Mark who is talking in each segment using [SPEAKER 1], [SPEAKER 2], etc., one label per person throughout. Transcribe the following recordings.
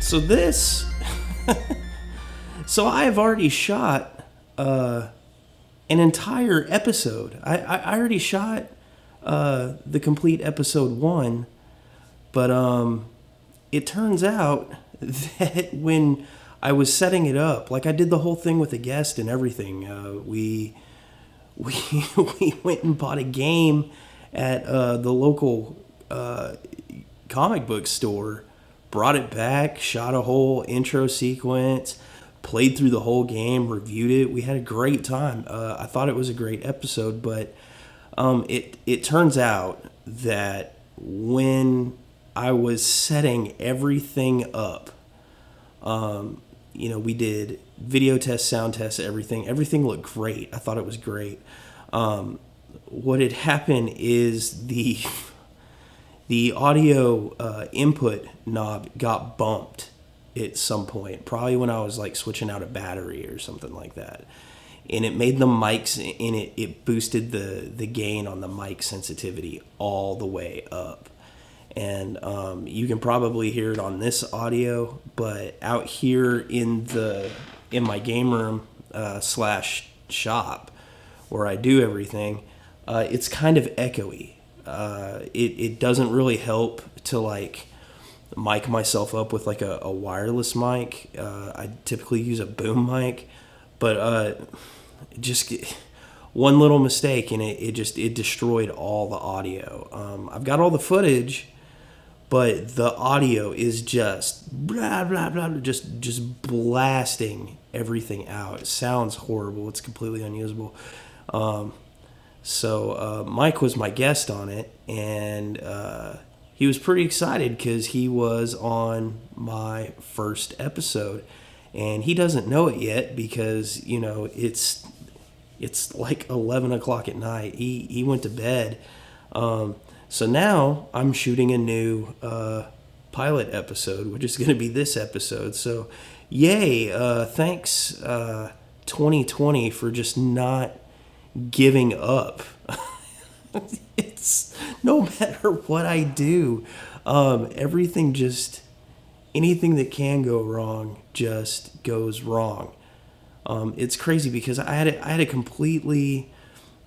[SPEAKER 1] So this, so I have already shot an entire episode. I already shot the complete episode 1, but it turns out that when I was setting it up, like I did the whole thing with a guest and everything. We went and bought a game at the local comic book store, brought it back, shot a whole intro sequence, played through the whole game, reviewed it. We had a great time. I thought it was a great episode, but it turns out that when I was setting everything up, we did video tests, sound tests, everything. Everything looked great. I thought it was great. What had happened is the audio input knob got bumped at some point, probably when I was like switching out a battery or something like that. And it made the mics, and it boosted the gain on the mic sensitivity all the way up. And you can probably hear it on this audio, but out here in my game room / shop where I do everything, it's kind of echoey. It doesn't really help to like mic myself up with like a wireless mic. I typically use a boom mic, but just one little mistake and it destroyed all the audio. I've got all the footage, but the audio is just blah blah blah, just blasting everything out. It sounds horrible. It's completely unusable. So Mike was my guest on it, and he was pretty excited because he was on my first episode, and he doesn't know it yet because it's like 11 o'clock at night. He went to bed. So now I'm shooting a new pilot episode, which is going to be this episode. So yay, thanks 2020 for just not giving up. It's no matter what I do, anything that can go wrong just goes wrong. It's crazy because I had a completely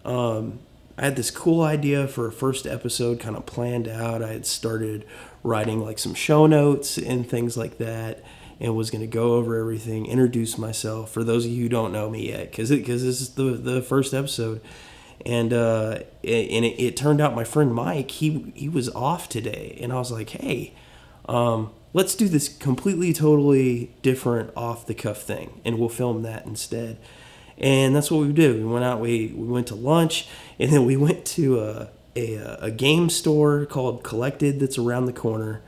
[SPEAKER 1] I had this cool idea for a first episode kind of planned out. I had started writing like some show notes and things like that, and was going to go over everything, introduce myself for those of you who don't know me yet, because this is the first episode. And it turned out my friend Mike, he was off today, and I was like, hey, let's do this completely, totally different off-the-cuff thing, and we'll film that instead. And that's what we did. We went out, we went to lunch, and then we went to a game store called Collected that's around the corner,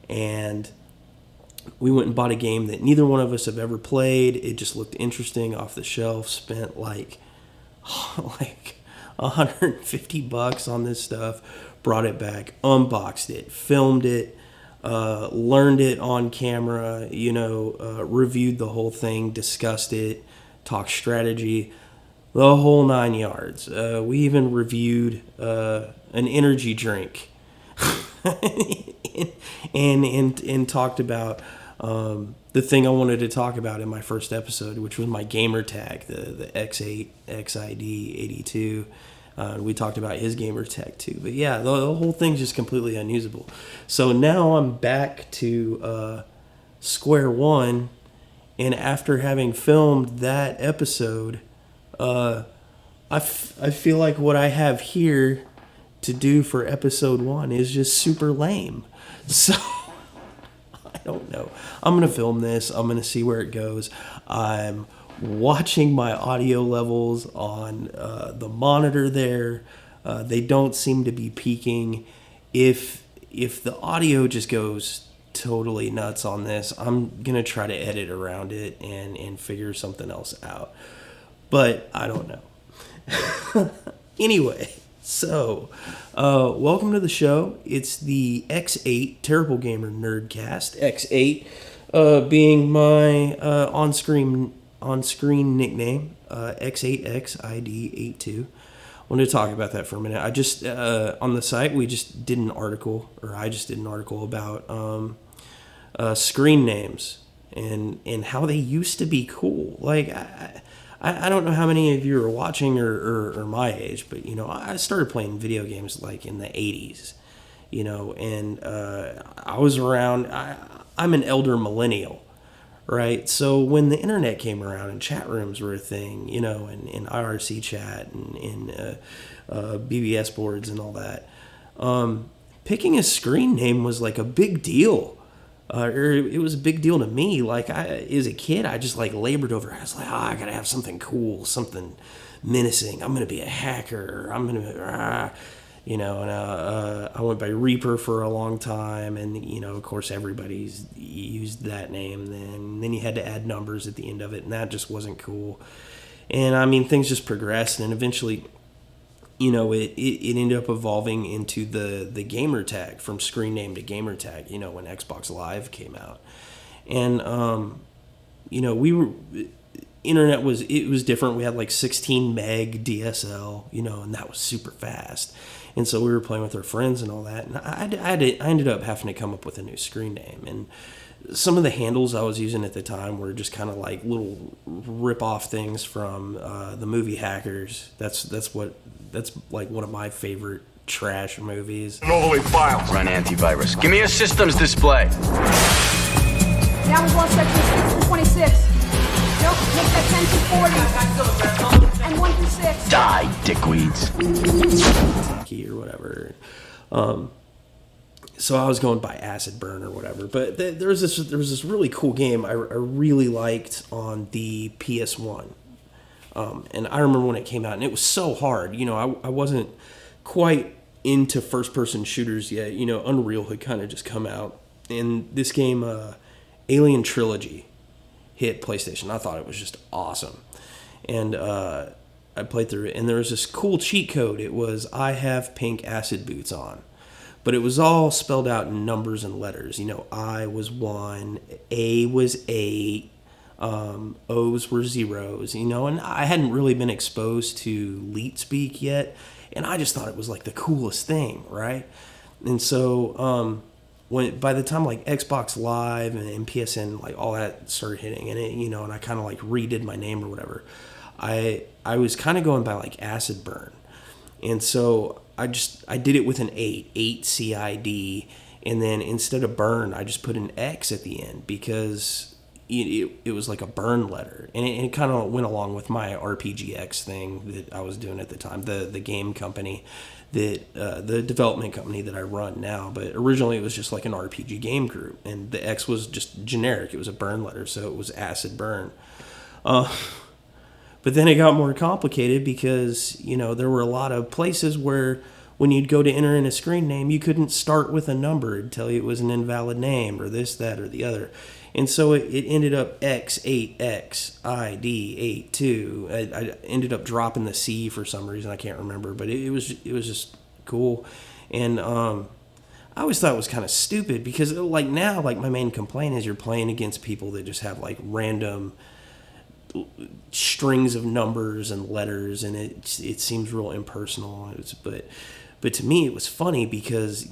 [SPEAKER 1] and we went and bought a game that neither one of us have ever played. It just looked interesting off the shelf. Spent like $150 on this stuff. Brought it back, unboxed it, filmed it, learned it on camera. Reviewed the whole thing, discussed it, talked strategy, the whole 9 yards. We even reviewed an energy drink. and talked about the thing I wanted to talk about in my first episode, which was my Gamertag, the X8 XID 82. We talked about his Gamertag too. But yeah, the whole thing's just completely unusable. So now I'm back to square one, and after having filmed that episode, I feel like what I have here to do for episode 1 is just super lame. So I don't know. I'm going to film this. I'm going to see where it goes. I'm watching my audio levels on the monitor there. They don't seem to be peaking. If the audio just goes totally nuts on this, I'm going to try to edit around it and figure something else out. But I don't know. Anyway. So, welcome to the show. It's the X8 Terrible Gamer Nerdcast. X8 being my on-screen nickname, X8XID82. I wanted to talk about that for a minute. I just on the site I just did an article about screen names and how they used to be cool. Like, I don't know how many of you are watching or my age, but, I started playing video games like in the 80s, and I was around, I'm an elder millennial, right? So when the internet came around and chat rooms were a thing, and IRC chat and BBS boards and all that, picking a screen name was like a big deal. Or it was a big deal to me. Like, as a kid, I just like labored over it. I was like, I gotta have something cool, something menacing. I'm gonna be a hacker. I'm gonna, and I went by Reaper for a long time, and of course, everybody's used that name. Then you had to add numbers at the end of it, and that just wasn't cool. And I mean, things just progressed, and eventually, it ended up evolving into the Gamertag, from screen name to Gamertag, when Xbox Live came out. And, internet was different. We had like 16 meg DSL, and that was super fast. And so we were playing with our friends and all that. And I ended up having to come up with a new screen name. And some of the handles I was using at the time were just kind of like little rip-off things from the movie Hackers. That's like one of my favorite trash movies.
[SPEAKER 2] Holy files. Run antivirus. Give me a systems display.
[SPEAKER 3] Down with one section 6 to 26. Nope, make that 10 to 40. And 1 to 6.
[SPEAKER 2] Die, dickweeds.
[SPEAKER 1] Key or whatever. So I was going by Acid Burn or whatever. But there was this really cool game I really liked on the PS1. And I remember when it came out, and it was so hard. I wasn't quite into first-person shooters yet. Unreal had kind of just come out. And this game, Alien Trilogy, hit PlayStation. I thought it was just awesome. And I played through it, and there was this cool cheat code. It was, I have pink acid boots on. But it was all spelled out in numbers and letters. I was 1, A was 8, O's were zeros, and I hadn't really been exposed to leet speak yet, and I just thought it was like the coolest thing, right? And so by the time like Xbox Live and PSN, like all that started hitting, and it, and I kind of like redid my name or whatever, I was kind of going by like Acid Burn, and so I did it with an 8 CID, and then instead of burn, I just put an X at the end because it was like a burn letter, and it kind of went along with my RPGX thing that I was doing at the time, the game company, that the development company that I run now. But originally it was just like an RPG game group, and the X was just generic. It was a burn letter, so it was Acid Burn. But then it got more complicated because, there were a lot of places where when you'd go to enter in a screen name, you couldn't start with a number. It'd tell you it was an invalid name or this, that, or the other. And so it ended up X8X, ID82. I ended up dropping the C for some reason. I can't remember, but it was just cool. And I always thought it was kind of stupid because like now, like my main complaint is you're playing against people that just have like random strings of numbers and letters, and it seems real impersonal. But to me it was funny because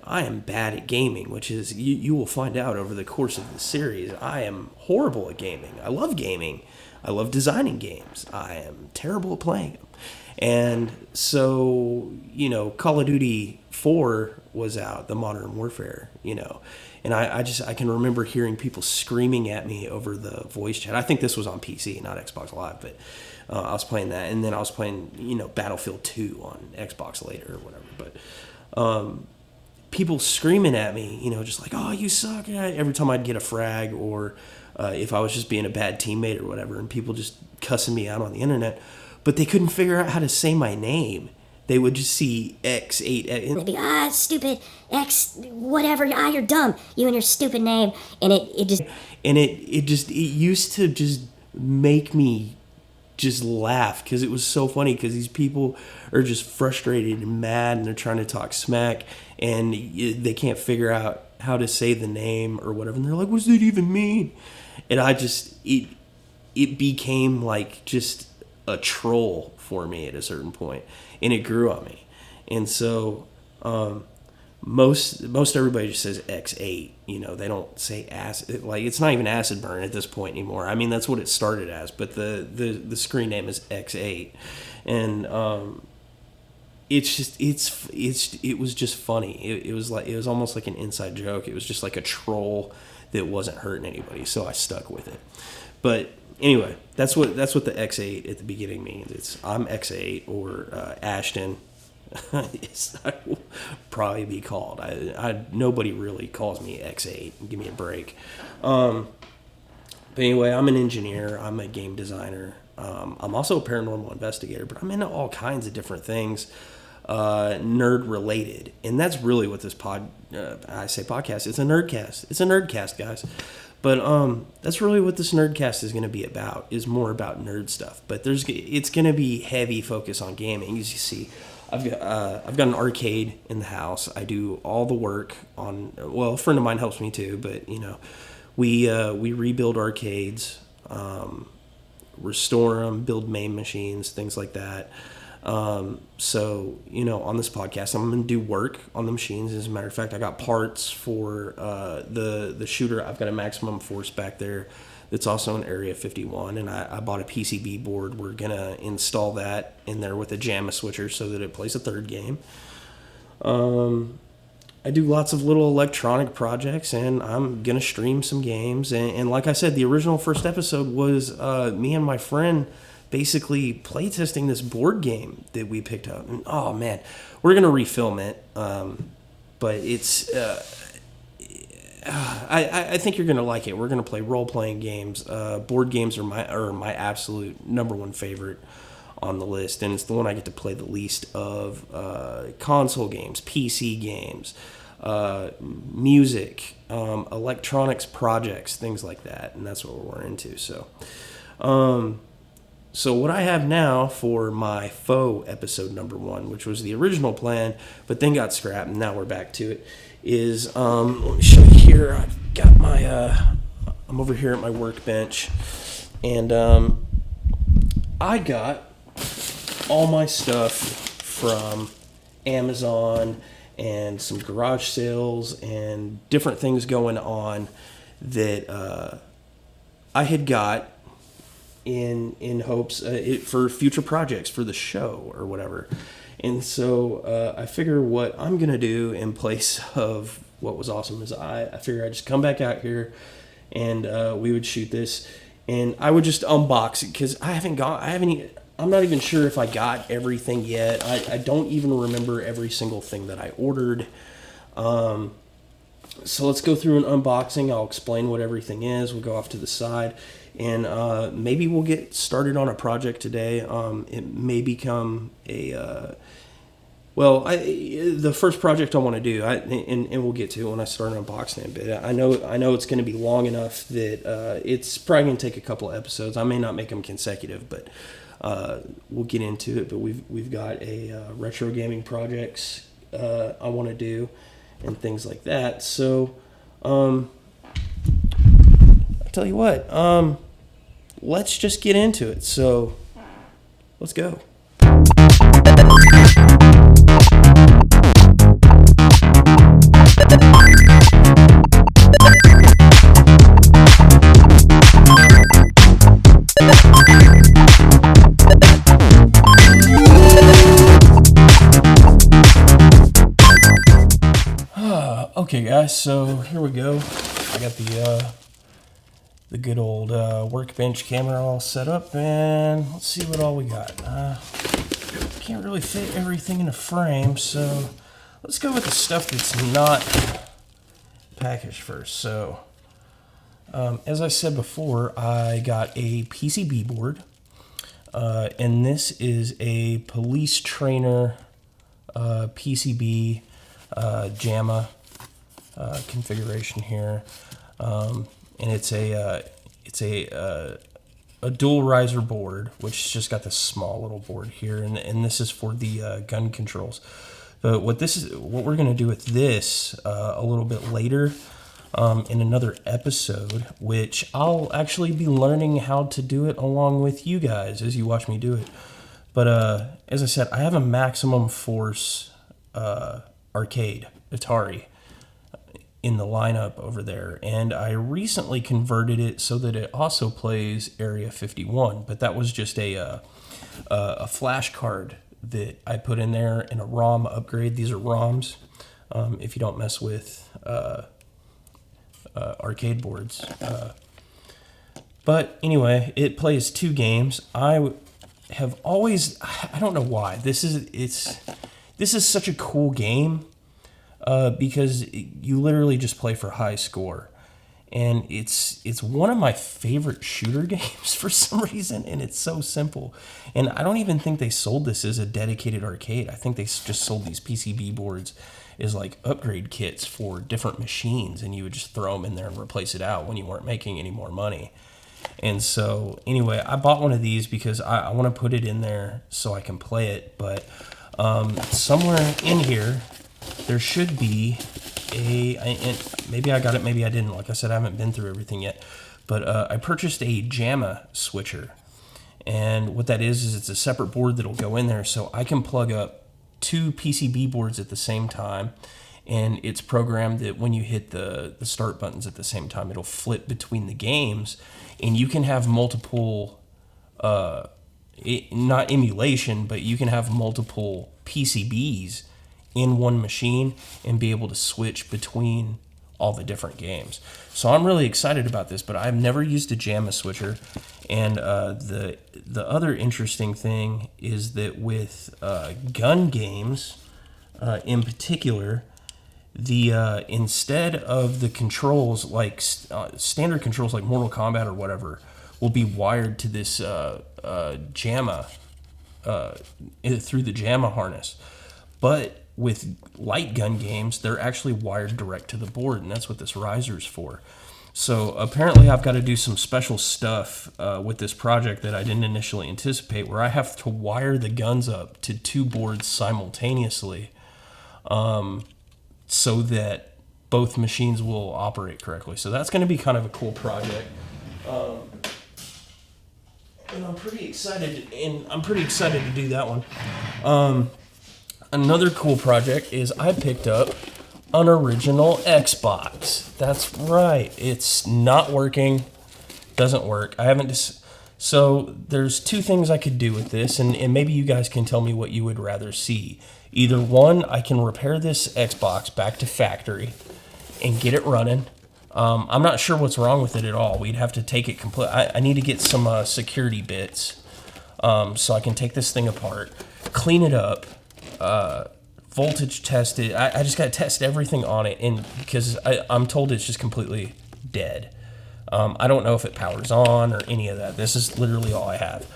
[SPEAKER 1] I am bad at gaming, which is you will find out over the course of the series. I am horrible at gaming. I love gaming. I love designing games. I am terrible at playing them. And so Call of Duty 4 was out, the Modern Warfare, and I can remember hearing people screaming at me over the voice chat. I think this was on PC, not Xbox Live, but I was playing that, and then I was playing, Battlefield 2 on Xbox later or whatever. But people screaming at me, just like, "Oh, you suck!" Every time I'd get a frag, or if I was just being a bad teammate or whatever, and people just cussing me out on the internet, but they couldn't figure out how to say my name. They would just see X8.
[SPEAKER 4] They'd be, stupid, X, whatever, you're dumb, you and your stupid name. And
[SPEAKER 1] it used to just make me just laugh because it was so funny because these people are just frustrated and mad and they're trying to talk smack and they can't figure out how to say the name or whatever. And they're like, "What does it even mean?" And it became like just a troll for me at a certain point. And it grew on me. And so most everybody just says X8. You know, they don't say acid. Like, it's not even acid burn at this point anymore. I mean, that's what it started as, but the screen name is X8, and it was just funny. It was almost like an inside joke. It was just like a troll that wasn't hurting anybody, so I stuck with it. But anyway, that's what the X8 at the beginning means. I'm X8, or Ashton. I will probably be called. Nobody really calls me X8. Give me a break. But anyway, I'm an engineer. I'm a game designer. I'm also a paranormal investigator, but I'm into all kinds of different things, nerd related. And that's really what this podcast. It's a nerdcast. It's a nerdcast, guys. But that's really what this nerdcast is going to be about. Is more about nerd stuff. But it's going to be heavy focus on gaming, as you see. I've got an arcade in the house. I do all the work on. Well, a friend of mine helps me too, but you know, we rebuild arcades, restore them, build MAME machines, things like that. So you know, on this podcast, I'm going to do work on the machines. As a matter of fact, I got parts for the shooter. I've got a Maximum Force back there. It's also an Area 51, and I bought a PCB board. We're going to install that in there with a JAMA switcher so that it plays a third game. I do lots of little electronic projects, and I'm going to stream some games. And like I said, the original first episode was me and my friend basically playtesting this board game that we picked up. And, oh, man, we're going to refilm it, but it's... I think you're gonna like it. We're gonna play role-playing games. Board games are my absolute number one favorite on the list, and it's the one I get to play the least of. Console games, PC games, music, electronics projects, things like that, and that's what we're into. So what I have now for my faux episode number 1, which was the original plan, but then got scrapped, and now we're back to it. Is let me show you here. I've got my I'm over here at my workbench, and I got all my stuff from Amazon and some garage sales and different things going on that I had got in hopes for future projects for the show or whatever. And so I figure what I'm going to do in place of what was awesome is I figure I'd just come back out here and we would shoot this. And I would just unbox it because I'm not even sure if I got everything yet. I don't even remember every single thing that I ordered. So let's go through an unboxing. I'll explain what everything is. We'll go off to the side. And maybe we'll get started on a project today. It may become the first project I want to do, and we'll get to it when I start unboxing it. But I know it's going to be long enough that it's probably going to take a couple of episodes. I may not make them consecutive, but we'll get into it. But we've got a retro gaming projects I want to do, and things like that. So I'll tell you what. Let's just get into it. So, let's go. Okay, guys. So here we go. I got the good old workbench camera all set up, and let's see what all we got. Can't really fit everything in a frame, so let's go with the stuff that's not packaged first. So, as I said before, I got a PCB board, and this is a police trainer PCB JAMA configuration here. And it's a dual riser board, which just got this small little board here, and this is for the gun controls. But what we're going to do with this a little bit later in another episode, which I'll actually be learning how to do it along with you guys as you watch me do it. But as I said, I have a Maximum Force arcade, Atari, in the lineup over there, and I recently converted it so that it also plays Area 51, but that was just a flash card that I put in there and a ROM upgrade. These are ROMs, if you don't mess with arcade boards. But anyway, it plays 2 games. I have always, I don't know why, this is such a cool game. Because you literally just play for high score, and it's one of my favorite shooter games for some reason, and it's so simple. And I don't even think they sold this as a dedicated arcade. I think they just sold these PCB boards as like upgrade kits for different machines, and you would just throw them in there and replace it out when you weren't making any more money. And so anyway, I bought one of these because I want to put it in there so I can play it, but somewhere in here there should be and maybe I got it, maybe I didn't. Like I said, I haven't been through everything yet. But I purchased a JAMA switcher. And what that is it's a separate board that'll go in there so I can plug up 2 PCB boards at the same time. And it's programmed that when you hit the start buttons at the same time, it'll flip between the games. And you can have multiple, not emulation, but you can have multiple PCBs in one machine and be able to switch between all the different games. So I'm really excited about this, but I've never used a JAMA switcher. And the other interesting thing is that with gun games in particular, the instead of the controls like standard controls like Mortal Kombat or whatever will be wired to this JAMA through the JAMA harness, but with light gun games, they're actually wired direct to the board, and that's what this riser's for. So apparently I've got to do some special stuff with this project that I didn't initially anticipate, where I have to wire the guns up to 2 boards simultaneously so that both machines will operate correctly. So that's going to be kind of a cool project. And I'm pretty excited to do that one. Another cool project is I picked up an original Xbox. That's right. It's not working. Doesn't work. I haven't. So there's 2 things I could do with this, and maybe you guys can tell me what you would rather see. Either one, I can repair this Xbox back to factory and get it running. I'm not sure what's wrong with it at all. We'd have to take it complete. I need to get some security bits so I can take this thing apart, clean it up, voltage test it. I just got to test everything on it, and because I'm told it's just completely dead. I don't know if it powers on or any of that. This is literally all I have.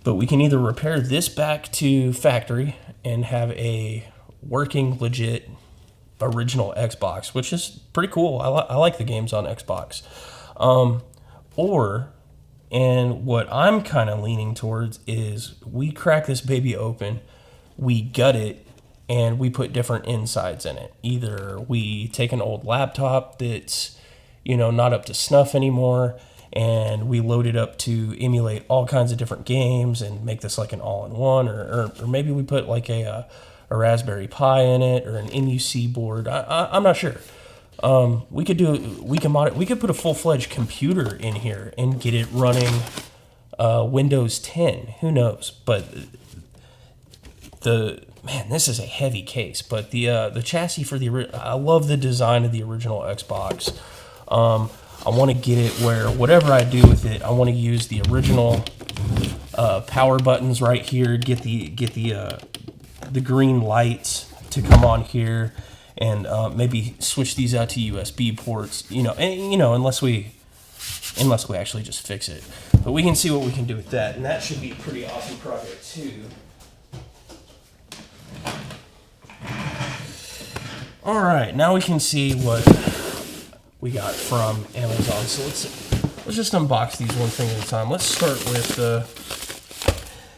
[SPEAKER 1] But we can either repair this back to factory and have a working, legit, original Xbox, which is pretty cool. I like the games on Xbox. And what I'm kind of leaning towards is we crack this baby open, we gut it, and we put different insides in it. Either we take an old laptop that's, not up to snuff anymore, and we load it up to emulate all kinds of different games and make this like an all-in-one, or maybe we put like a Raspberry Pi in it or an MUC board. I'm not sure. We could put a full-fledged computer in here and get it running Windows 10. Who knows? But this is a heavy case. But the chassis for I love the design of the original Xbox. I want to get it where whatever I do with it, I want to use the original power buttons right here. Get the green lights to come on here, and maybe switch these out to USB ports. Unless we actually just fix it. But we can see what we can do with that, and that should be a pretty awesome project too. All right, now we can see what we got from Amazon. So let's just unbox these one thing at a time. Let's start with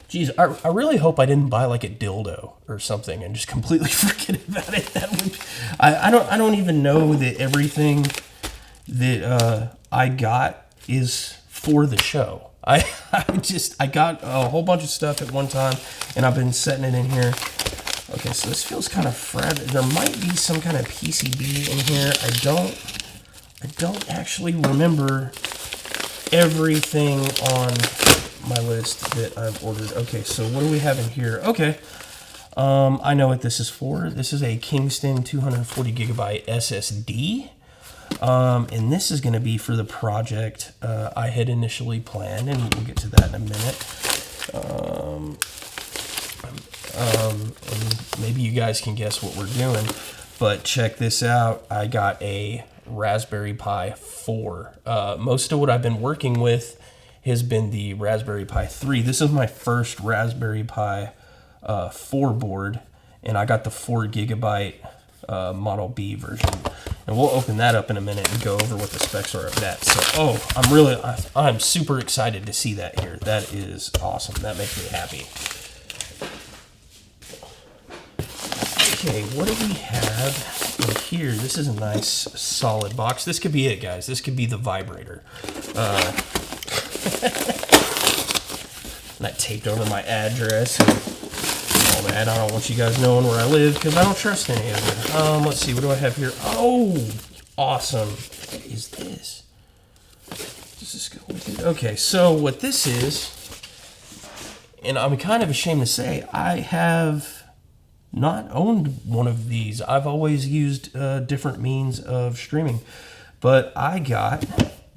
[SPEAKER 1] geez, I really hope I didn't buy like a dildo or something and just completely forget about it. That would, I don't even know that everything that I got is for the show. I got a whole bunch of stuff at one time, and I've been setting it in here. Okay, so this feels kind of fragile. There might be some kind of PCB in here. I don't actually remember everything on my list that I've ordered. Okay, so what do we have in here? Okay, I know what this is for. This is a Kingston 240 gigabyte SSD. And this is going to be for the project I had initially planned, and we'll get to that in a minute. And maybe you guys can guess what we're doing, but check this out. I got a Raspberry Pi 4. Most of what I've been working with has been the Raspberry Pi 3. This is my first Raspberry Pi 4 board, and I got the 4 gigabyte Model B version. And we'll open that up in a minute and go over what the specs are of that. So, I'm super excited to see that here. That is awesome. That makes me happy. Okay, what do we have in here? This is a nice solid box. This could be it, guys. This could be the vibrator. That taped over my address and all that. I don't want you guys knowing where I live because I don't trust any of it. Let's see, what do I have here? Oh, awesome. What is this? Does this go with it? Okay, so what this is, and I'm kind of ashamed to say, I have not owned one of these. I've always used different means of streaming, but I got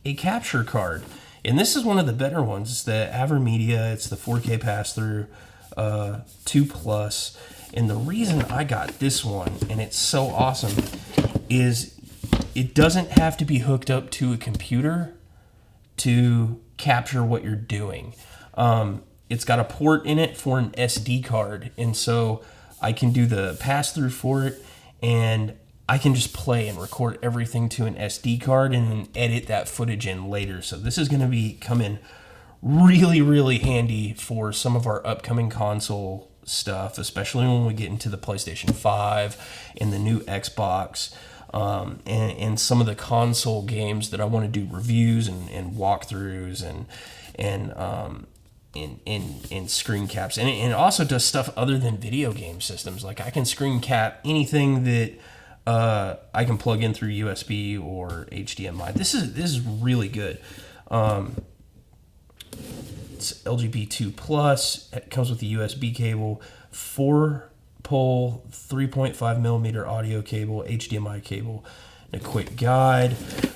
[SPEAKER 1] a capture card, and this is one of the better ones. It's the AverMedia. It's the 4K pass-through 2+, and the reason I got this one, and it's so awesome, is it doesn't have to be hooked up to a computer to capture what you're doing. It's got a port in it for an SD card, and so I can do the pass-through for it, and I can just play and record everything to an SD card and then edit that footage in later. So this is going to come in really, really handy for some of our upcoming console stuff, especially when we get into the PlayStation 5 and the new Xbox, and some of the console games that I want to do reviews and walkthroughs and screen caps, and it also does stuff other than video game systems. Like I can screen cap anything that I can plug in through USB or HDMI. This is really good. It's LGP2+. It comes with a USB cable, 4-pole 3.5 millimeter audio cable, HDMI cable, and a quick guide.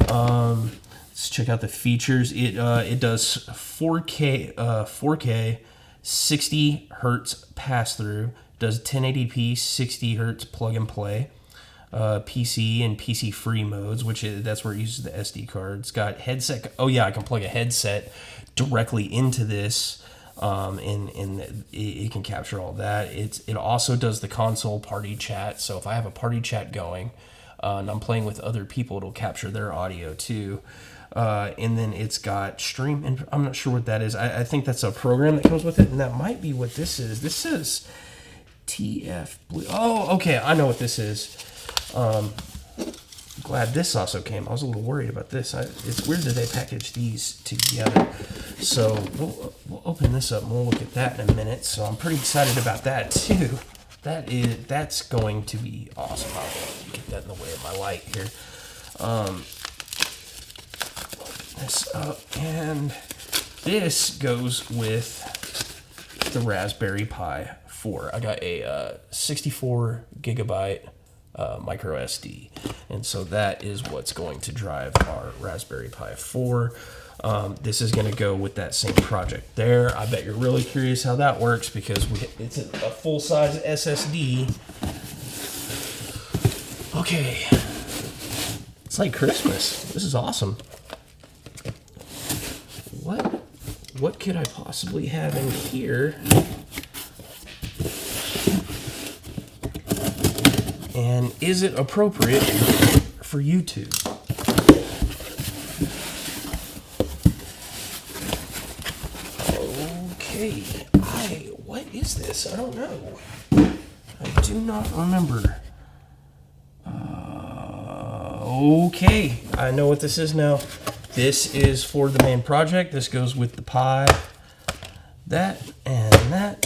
[SPEAKER 1] Let's check out the features. It does 4K 60 hertz pass through. Does 1080p 60 hertz plug and play. PC and PC free modes, that's where it uses the SD card. It's got headset. Oh yeah, I can plug a headset directly into this, and it can capture all that. It also does the console party chat. So if I have a party chat going and I'm playing with other people, it'll capture their audio too. And then it's got stream, and I'm not sure what that is. I think that's a program that comes with it, and that might be what this is. This is TF Blue. Oh, okay, I know what this is. Glad this also came. I was a little worried about this. It's weird that they package these together. So we'll open this up and we'll look at that in a minute. So I'm pretty excited about that too. That's going to be awesome. I'll get that in the way of my light here. This up, and this goes with the Raspberry Pi 4. I got a 64 gigabyte micro SD, and so that is what's going to drive our Raspberry Pi 4. This is going to go with that same project there. I bet you're really curious how that works because it's a full-size SSD. Okay, it's like Christmas. This is awesome. What could I possibly have in here? And is it appropriate for YouTube? Okay, what is this? I don't know. I do not remember. Okay, I know what this is now. This is for the main project. This goes with the Pi. That and that.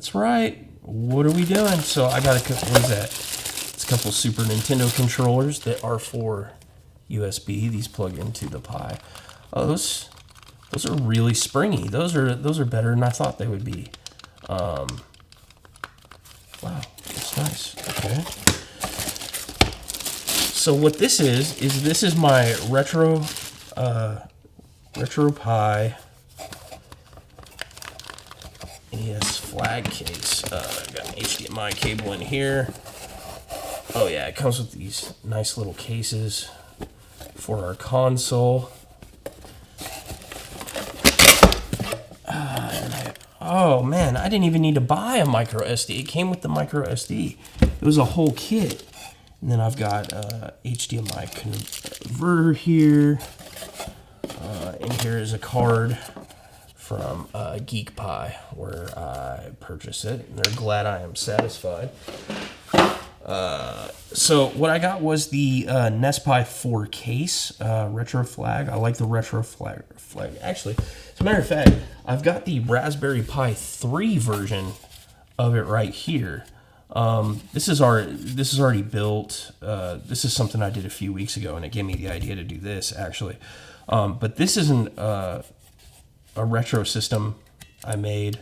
[SPEAKER 1] That's right. What are we doing? So I got what is that? It's a couple Super Nintendo controllers that are for USB. These plug into the Pi. Oh, those are really springy. Those are better than I thought they would be. Wow, that's nice. Okay. So what this is my retro Pi NES flag case. Got an HDMI cable in here. Oh yeah, it comes with these nice little cases for our console. Oh man, I didn't even need to buy a micro SD. It came with the micro SD. It was a whole kit. And then I've got HDMI converter here. And here is a card from Geek Pie where I purchased it. And they're glad I am satisfied. So what I got was the NES Pi4 case, RetroFlag. I like the RetroFlag. Actually, as a matter of fact, I've got the Raspberry Pi 3 version of it right here. This is already built. This is something I did a few weeks ago, and it gave me the idea to do this actually. But this isn't a retro system I made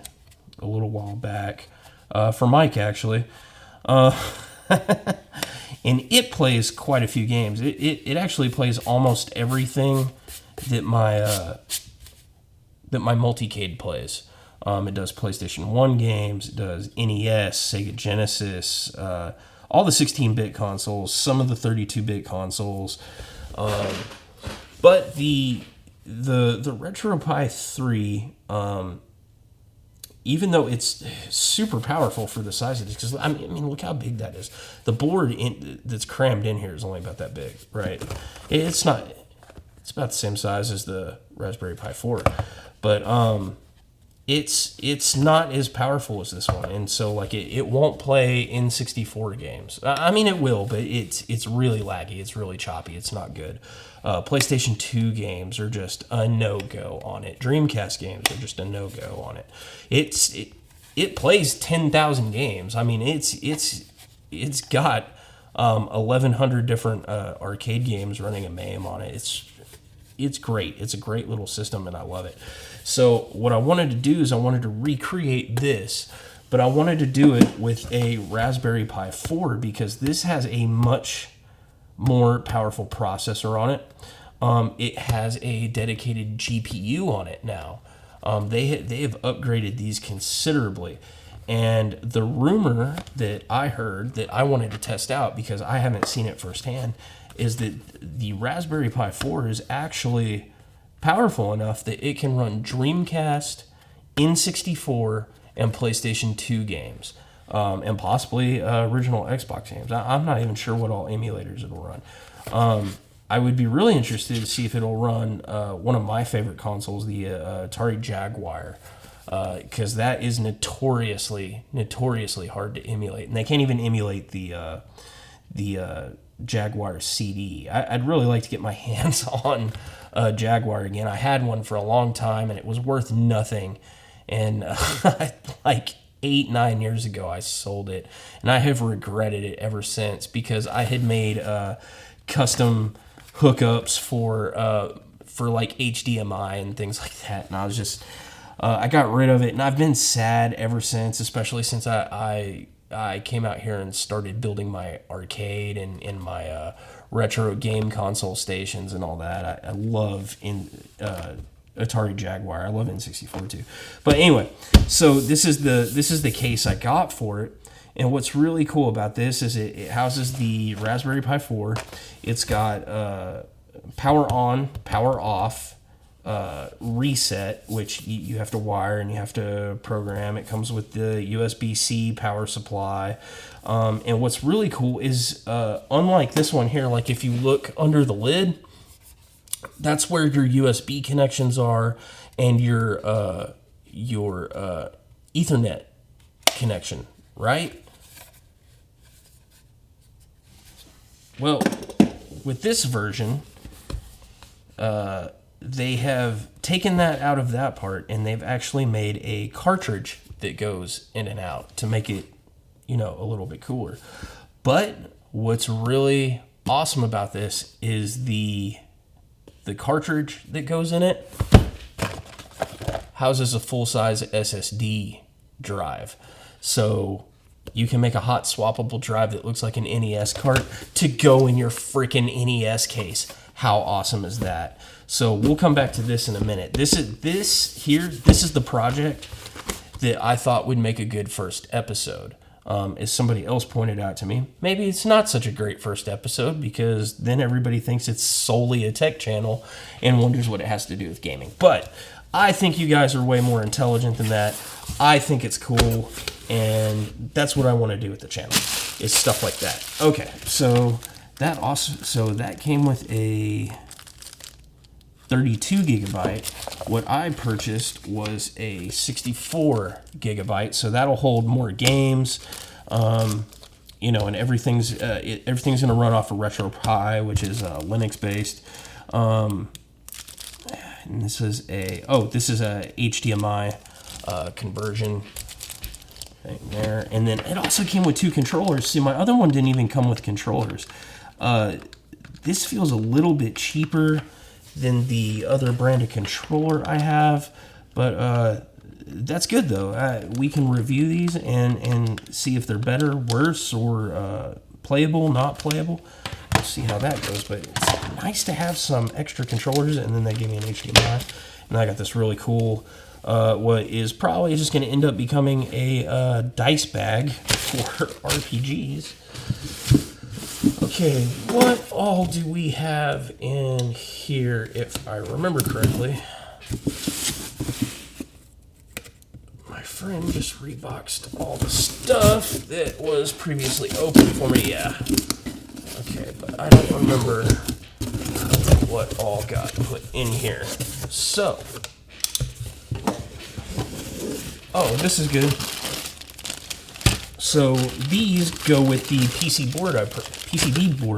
[SPEAKER 1] a little while back for Mike actually. And it plays quite a few games. It actually plays almost everything that my multicade plays. It does PlayStation 1 games, it does NES, Sega Genesis, all the 16-bit consoles, some of the 32-bit consoles. But the RetroPie 3, even though it's super powerful for the size of it, because I mean, look how big that is. The board that's crammed in here is only about that big, right? It's not. It's about the same size as the Raspberry Pi 4, but it's not as powerful as this one, and so like it won't play N64 games. I mean, it will, but it's really laggy. It's really choppy. It's not good. PlayStation 2 games are just a no-go on it. Dreamcast games are just a no-go on it. It plays 10,000 games. I mean, it's got 1,100 different arcade games running a MAME on it. It's great. It's a great little system, and I love it. So what I wanted to do is I wanted to recreate this, but I wanted to do it with a Raspberry Pi 4 because this has a much more powerful processor on it. It has a dedicated GPU on it now. They have upgraded these considerably. And the rumor that I heard that I wanted to test out because I haven't seen it firsthand is that the Raspberry Pi 4 is actually powerful enough that it can run Dreamcast, N64, and PlayStation 2 games, and possibly original Xbox games. I'm not even sure what all emulators it'll run. I would be really interested to see if it'll run one of my favorite consoles, the Atari Jaguar, because that is notoriously hard to emulate, and they can't even emulate the Jaguar CD. I'd really like to get my hands on a Jaguar again. I had one for a long time, and it was worth nothing. And like 8-9 years ago, I sold it, and I have regretted it ever since because I had made custom hookups for like HDMI and things like that, and I was just I got rid of it, and I've been sad ever since, especially since I came out here and started building my arcade and my retro game console stations and all that. I love Atari Jaguar. I love N64 too. But anyway, so this is the case I got for it. And what's really cool about this is it houses the Raspberry Pi 4. It's got power on, power off, reset, which you have to wire and you have to program. It comes with the USB-C power supply. And what's really cool is, unlike this one here, like if you look under the lid, that's where your USB connections are and your Ethernet connection, right? Well, with this version, they have taken that out of that part, and they've actually made a cartridge that goes in and out to make it, a little bit cooler. But what's really awesome about this is the cartridge that goes in it houses a full-size SSD drive. So you can make a hot swappable drive that looks like an NES cart to go in your freaking NES case. How awesome is that? So we'll come back to this in a minute. This is the project that I thought would make a good first episode. As somebody else pointed out to me, maybe it's not such a great first episode because then everybody thinks it's solely a tech channel and wonders what it has to do with gaming. But I think you guys are way more intelligent than that. I think it's cool, and that's what I want to do with the channel, is stuff like that. Okay, so that came with a 32 gigabyte. What I purchased was a 64 gigabyte, so that'll hold more games, and everything's going to run off of RetroPie, which is Linux based. And this is a HDMI conversion thing there, and then it also came with 2 controllers. See, my other one didn't even come with controllers. This feels a little bit cheaper than the other brand of controller I have, but that's good though. We can review these and see if they're better, worse, or playable, not playable. We'll see how that goes, but it's nice to have some extra controllers. And then they gave me an HDMI, and I got this really cool what is probably just going to end up becoming a dice bag for RPGs. Okay, what all do we have in here, if I remember correctly? My friend just reboxed all the stuff that was previously open for me, yeah. Okay, but I don't remember what all got put in here. So, this is good. So these go with the PCB board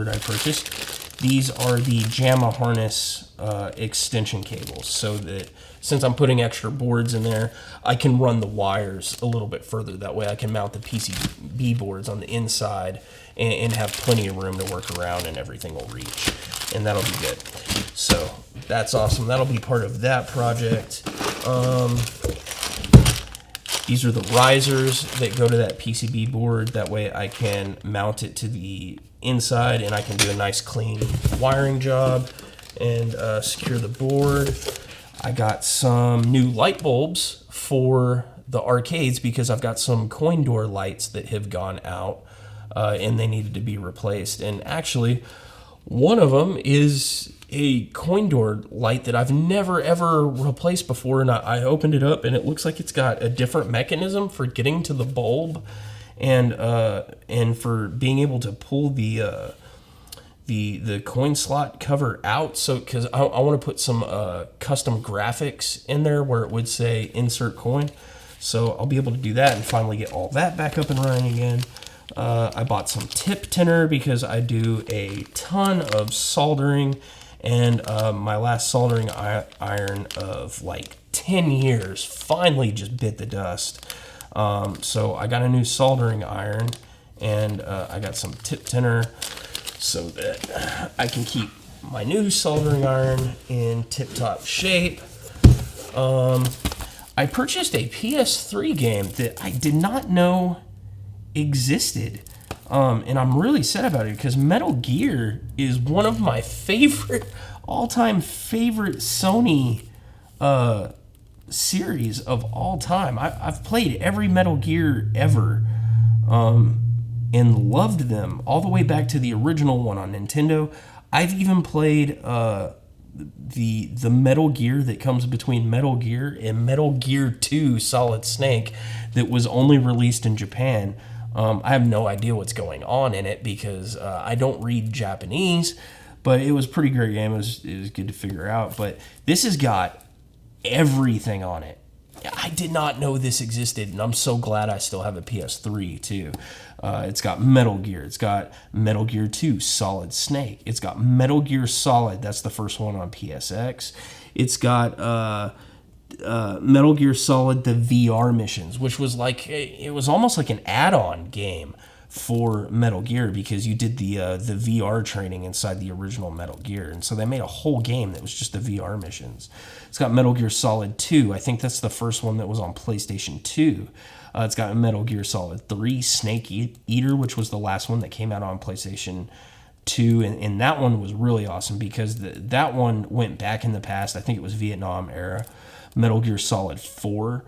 [SPEAKER 1] I purchased. These are the JAMA harness extension cables, so that since I'm putting extra boards in there, I can run the wires a little bit further. That way I can mount the PCB boards on the inside and have plenty of room to work around, and everything will reach, and that'll be good. So that's awesome. That'll be part of that project. These are the risers that go to that PCB board. That way I can mount it to the inside, and I can do a nice clean wiring job and secure the board. I got some new light bulbs for the arcades because I've got some coin door lights that have gone out and they needed to be replaced. And actually, one of them is a coin door light that I've never ever replaced before, and I opened it up and it looks like it's got a different mechanism for getting to the bulb and for being able to pull the coin slot cover out. So because I want to put some custom graphics in there where it would say insert coin, so I'll be able to do that and finally get all that back up and running again. I bought some tip tinner because I do a ton of soldering, and my last soldering iron of like 10 years finally just bit the dust. So I got a new soldering iron, and I got some tip tinner so that I can keep my new soldering iron in tip-top shape. I purchased a PS3 game that I did not know existed. And I'm really sad about it because Metal Gear is one of my all-time favorite Sony series of all time. I've played every Metal Gear ever and loved them all the way back to the original one on Nintendo. I've even played the Metal Gear that comes between Metal Gear and Metal Gear 2 Solid Snake that was only released in Japan. I have no idea what's going on in it because I don't read Japanese, but it was a pretty great game. It was good to figure out. But this has got everything on it. I did not know this existed, and I'm so glad I still have a PS3 too. It's got Metal Gear. It's got Metal Gear 2 Solid Snake. It's got Metal Gear Solid. That's the first one on PSX. It's got Metal Gear Solid the VR missions, which was like, it was almost like an add-on game for Metal Gear, because you did the VR training inside the original Metal Gear, and so they made a whole game that was just the VR missions. It's got Metal Gear Solid 2. I think that's the first one that was on PlayStation 2. It's got Metal Gear Solid 3, Snake Eater, which was the last one that came out on PlayStation 2, and that one was really awesome because that one went back in the past. I think it was Vietnam era. Metal Gear Solid 4,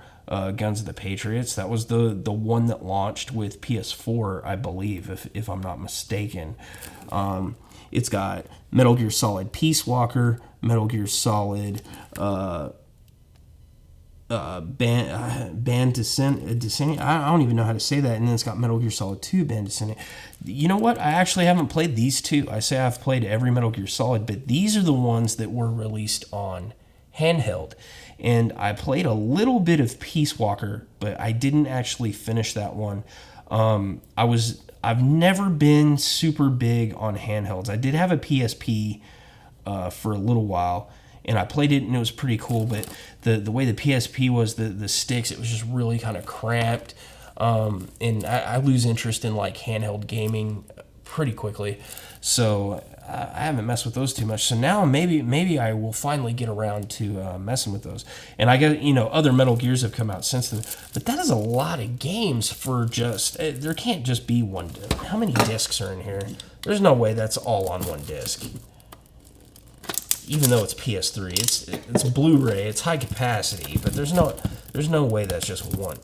[SPEAKER 1] Guns of the Patriots. That was the one that launched with PS4, I believe, if I'm not mistaken. It's got Metal Gear Solid Peace Walker, Metal Gear Solid Band Descending. I don't even know how to say that. And then it's got Metal Gear Solid 2 Band Descending. You know what? I actually haven't played these two. I say I've played every Metal Gear Solid, but these are the ones that were released on handheld. And I played a little bit of Peace Walker, but I didn't actually finish that one. I've never been super big on handhelds. I did have a PSP for a little while, and I played it, and it was pretty cool. But the way the PSP was, the sticks, it was just really kind of cramped. And I lose interest in like handheld gaming pretty quickly. So I haven't messed with those too much. So now maybe I will finally get around to messing with those. And I guess, other Metal Gears have come out since then. But that is a lot of games for just... There can't just be one... How many discs are in here? There's no way that's all on one disc. Even though it's PS3, it's Blu-ray, it's high capacity, but there's no way that's just one.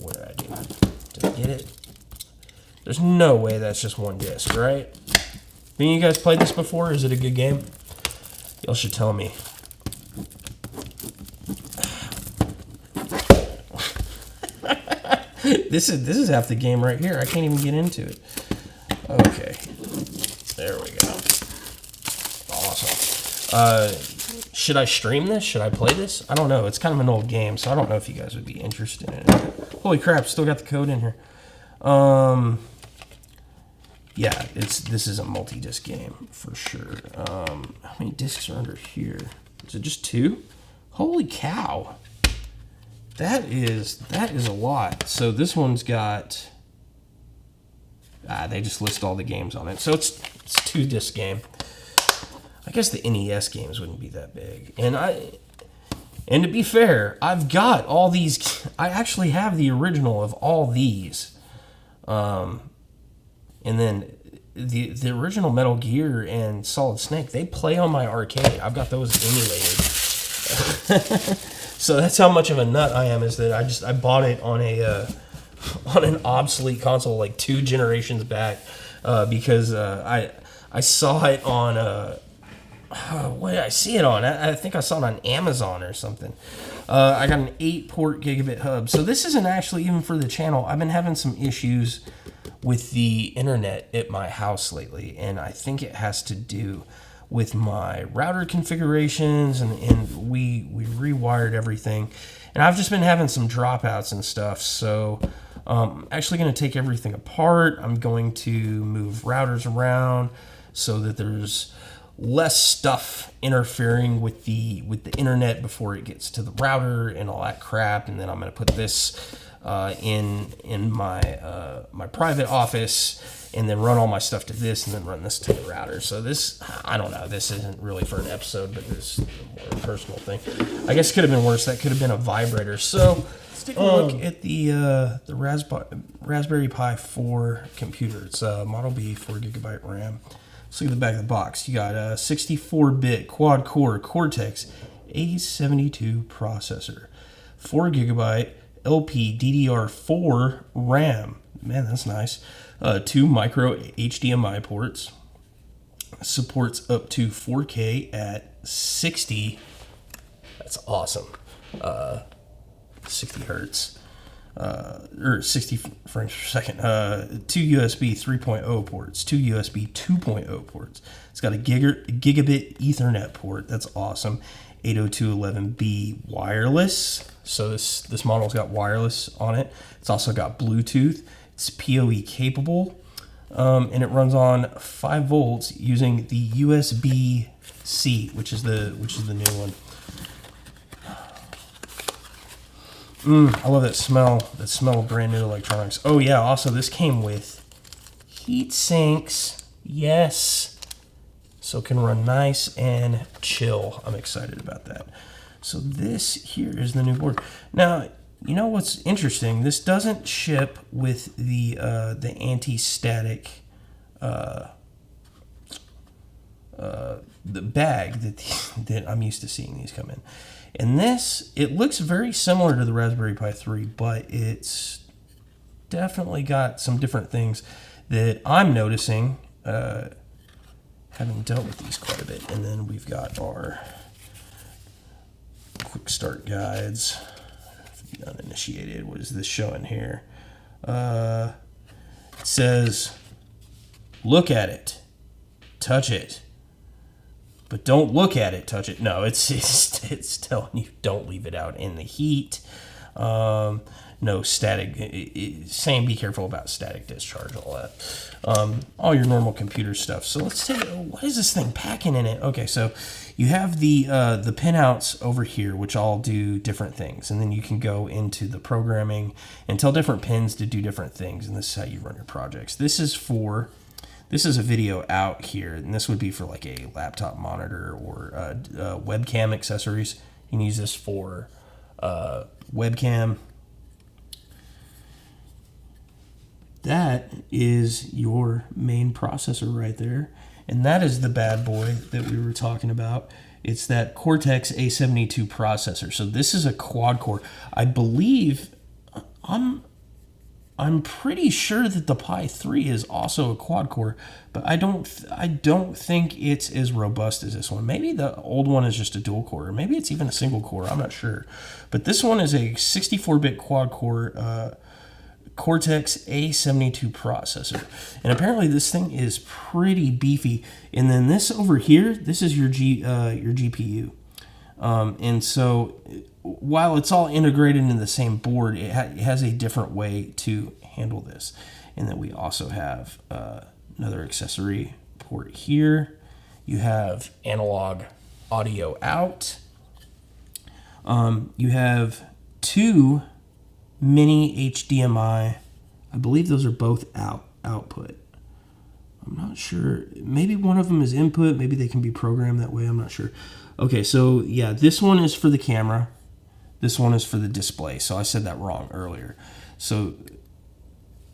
[SPEAKER 1] What did I do? Did I get it? There's no way that's just one disc, right? Any of you guys played this before? Is it a good game? Y'all should tell me. This is half the game right here. I can't even get into it. Okay. There we go. Awesome. Should I stream this? Should I play this? I don't know. It's kind of an old game, so I don't know if you guys would be interested in it. Holy crap, still got the code in here. Yeah, this is a multi-disc game for sure. How many discs are under here? Is it just 2? Holy cow. That is a lot. So this one's got... they just list all the games on it. So it's 2-disc game. I guess the NES games wouldn't be that big. And to be fair, I've got all these... I actually have the original of all these. And then the original Metal Gear and Solid Snake, they play on my arcade. I've got those emulated. So that's how much of a nut I am, is that I bought it on an obsolete console like 2 generations back, because I saw it on what did I see it on? I think I saw it on Amazon or something. I got an 8-port gigabit hub. So this isn't actually even for the channel. I've been having some issues with the internet at my house lately, and I think it has to do with my router configurations, and we rewired everything, and I've just been having some dropouts and stuff. So I'm actually going to take everything apart. I'm going to move routers around so that there's less stuff interfering with the internet before it gets to the router and all that crap. And then I'm going to put this in my private office, and then run all my stuff to this, and then run this to the router. So this, I don't know, this isn't really for an episode, but this is a more personal thing. I guess it could have been worse. That could have been a vibrator. So let's take a look at the Raspberry Pi 4 computer. It's a Model B, 4GB RAM. Let's look at the back of the box. You got a 64-bit quad-core Cortex A72 processor, 4GB LPDDR4 RAM. Man, that's nice. 2 micro HDMI ports. Supports up to 4K at 60. That's awesome. 60 hertz. Or 60 frames per second. 2 USB 3.0 ports. 2 USB 2.0 ports. It's got a gigabit Ethernet port. That's awesome. 802.11b wireless. So this model's got wireless on it. It's also got Bluetooth. It's PoE capable, and it runs on 5 volts using the USB-C, which is the new one. I love that smell. That smell of brand new electronics. Oh yeah, also this came with heat sinks. Yes. So it can run nice and chill. I'm excited about that. So this here is the new board. Now, you know what's interesting? This doesn't ship with the anti-static the bag that I'm used to seeing these come in. And this, it looks very similar to the Raspberry Pi 3, but it's definitely got some different things that I'm noticing, having dealt with these quite a bit. And then we've got our quick start guides. Uninitiated, what is this showing here? It says, look at it, touch it. But don't look at it, touch it. No, it's telling you don't leave it out in the heat. No static. Saying be careful about static discharge, all that. All your normal computer stuff. So let's take. What is this thing packing in it? Okay, so you have the pinouts over here, which all do different things, and then you can go into the programming and tell different pins to do different things, and this is how you run your projects. This is a video out here, and this would be for like a laptop monitor or webcam accessories. You can use this for webcam. That is your main processor right there. And that is the bad boy that we were talking about. It's that Cortex A72 processor. So this is a quad core. I believe, I'm pretty sure that the Pi 3 is also a quad core, but I don't think it's as robust as this one. Maybe the old one is just a dual core, or maybe it's even a single core. I'm not sure. But this one is a 64-bit quad core Cortex A72 processor, and apparently this thing is pretty beefy. And then this over here, this is your GPU, and so while it's all integrated in the same board, it has a different way to handle this. And then we also have another accessory port here. You have analog audio out. You have two mini HDMI. I believe those are both output. I'm not sure. Maybe one of them is input. Maybe they can be programmed that way. I'm not sure. Okay, so yeah, this one is for the camera. This one is for the display. So I said that wrong earlier. So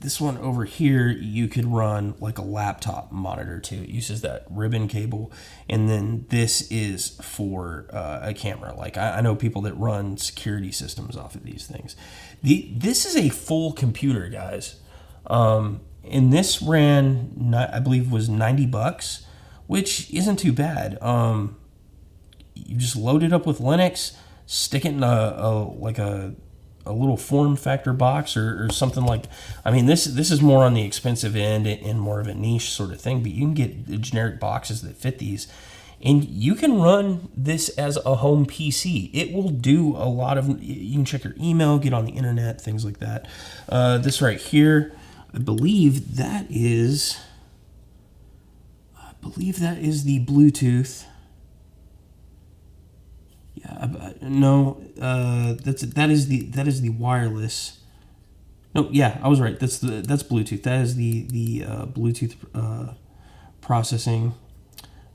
[SPEAKER 1] this one over here, you could run like a laptop monitor too. It uses that ribbon cable. And then this is for a camera. Like I know people that run security systems off of these things. This is a full computer, guys. And this ran, I believe, was $90, which isn't too bad. You just load it up with Linux, stick it in a little form factor box or something like. I mean, this is more on the expensive end and more of a niche sort of thing. But you can get the generic boxes that fit these, and you can run this as a home PC. It will do a lot of. You can check your email, get on the internet, things like that. This right here, I believe that is the Bluetooth. Yeah, no, that is the wireless. No, yeah, I was right. That's Bluetooth. That is the Bluetooth processing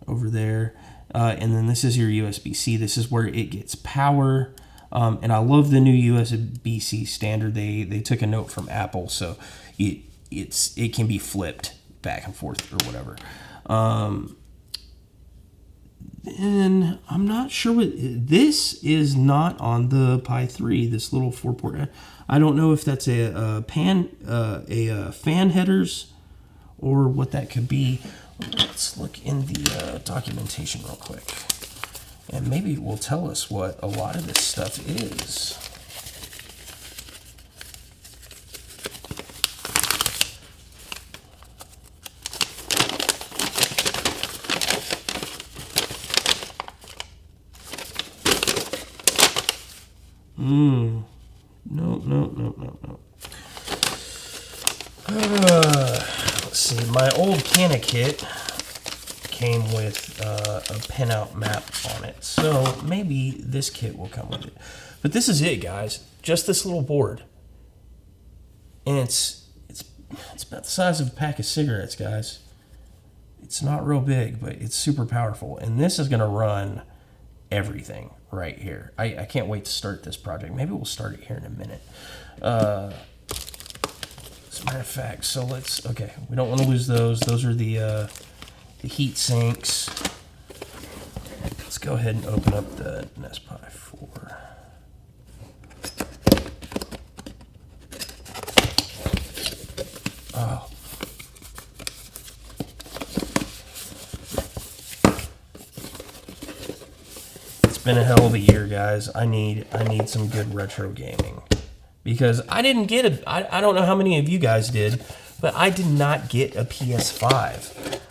[SPEAKER 1] over there, and then this is your USB-C. This is where it gets power, and I love the new USB-C standard. They took a note from Apple, so it can be flipped back and forth or whatever. And I'm not sure what this is. Not on the Pi 3. This little 4-port. I don't know if that's a fan headers or what that could be. Let's look in the documentation real quick, and maybe it will tell us what a lot of this stuff is. No. Let's see. My old Cana kit came with a pinout map on it. So maybe this kit will come with it. But this is it, guys. Just this little board. And it's about the size of a pack of cigarettes, guys. It's not real big, but it's super powerful. And this is going to run everything right here. I can't wait to start this project. Maybe we'll start it here in a minute. As a matter of fact, so okay, we don't want to lose those. Those are the heat sinks. Let's go ahead and open up the NES Pi4. Oh. It's been a hell of a year, guys. I need some good retro gaming. Because I didn't get I don't know how many of you guys did, but I did not get a PS5.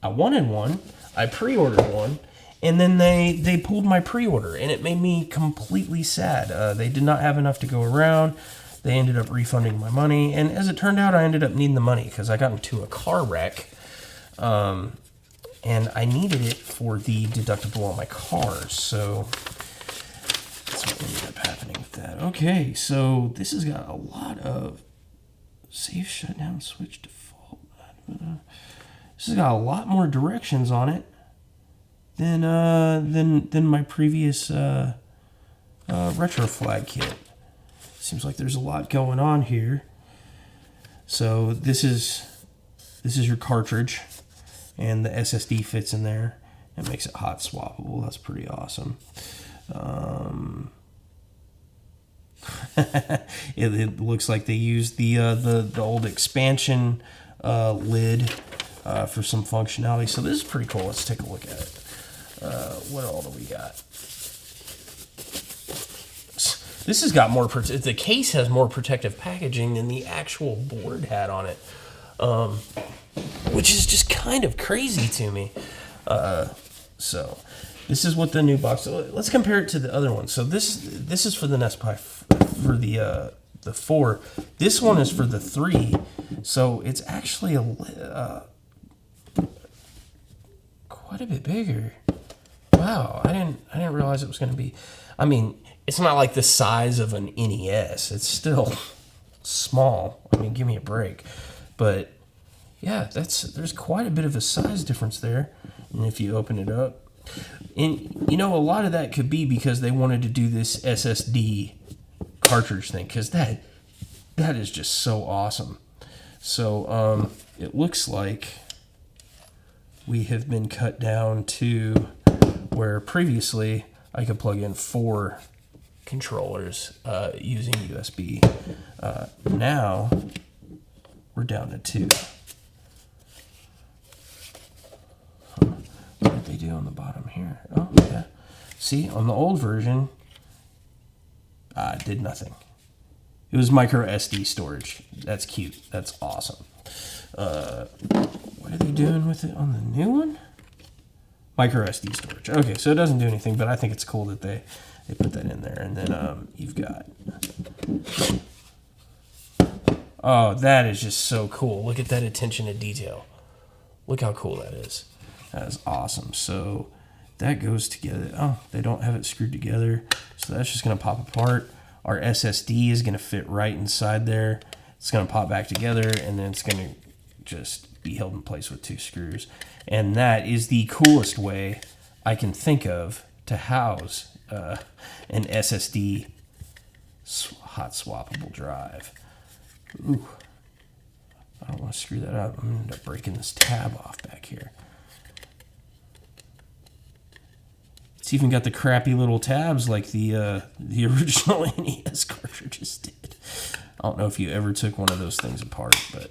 [SPEAKER 1] I wanted one, I pre-ordered one, and then they pulled my pre-order, and it made me completely sad. They did not have enough to go around. They ended up refunding my money, and as it turned out, I ended up needing the money because I got into a car wreck, and I needed it for the deductible on my car, so that's what ended up happening with that. Okay, so this has got a lot of save, shutdown, switch, default. This has got a lot more directions on it than my previous RetroFlag kit. Seems like there's a lot going on here. So this is your cartridge, and the SSD fits in there. It makes it hot swappable. That's pretty awesome. It looks like they used the old expansion lid for some functionality. So this is pretty cool. Let's take a look at it. What all do we got? This has got more. The case has more protective packaging than the actual board had on it, which is just kind of crazy to me. So this is what the new box. Let's compare it to the other one. So this is for the NES Pi for the 4. This one is for the 3. So it's actually quite a bit bigger. Wow, I didn't realize it was going to be. I mean, it's not like the size of an NES. It's still small. I mean, give me a break. But yeah, there's quite a bit of a size difference there. And if you open it up, and you know, a lot of that could be because they wanted to do this SSD cartridge thing, because that is just so awesome. So it looks like we have been cut down to where previously I could plug in 4 controllers using USB. Now we're down to 2. What did they do on the bottom here? Oh, yeah. See, on the old version, it did nothing. It was micro SD storage. That's cute. That's awesome. What are they doing with it on the new one? Micro SD storage. Okay, so it doesn't do anything, but I think it's cool that they put that in there. And then you've got... Oh, that is just so cool. Look at that attention to detail. Look how cool that is. That is awesome. So that goes together. Oh, they don't have it screwed together. So that's just going to pop apart. Our SSD is going to fit right inside there. It's going to pop back together, and then it's going to just be held in place with 2 screws. And that is the coolest way I can think of to house an SSD hot swappable drive. Ooh, I don't want to screw that up. I'm going to end up breaking this tab off back here. It's even got the crappy little tabs like the original NES cartridges did. I don't know if you ever took one of those things apart, but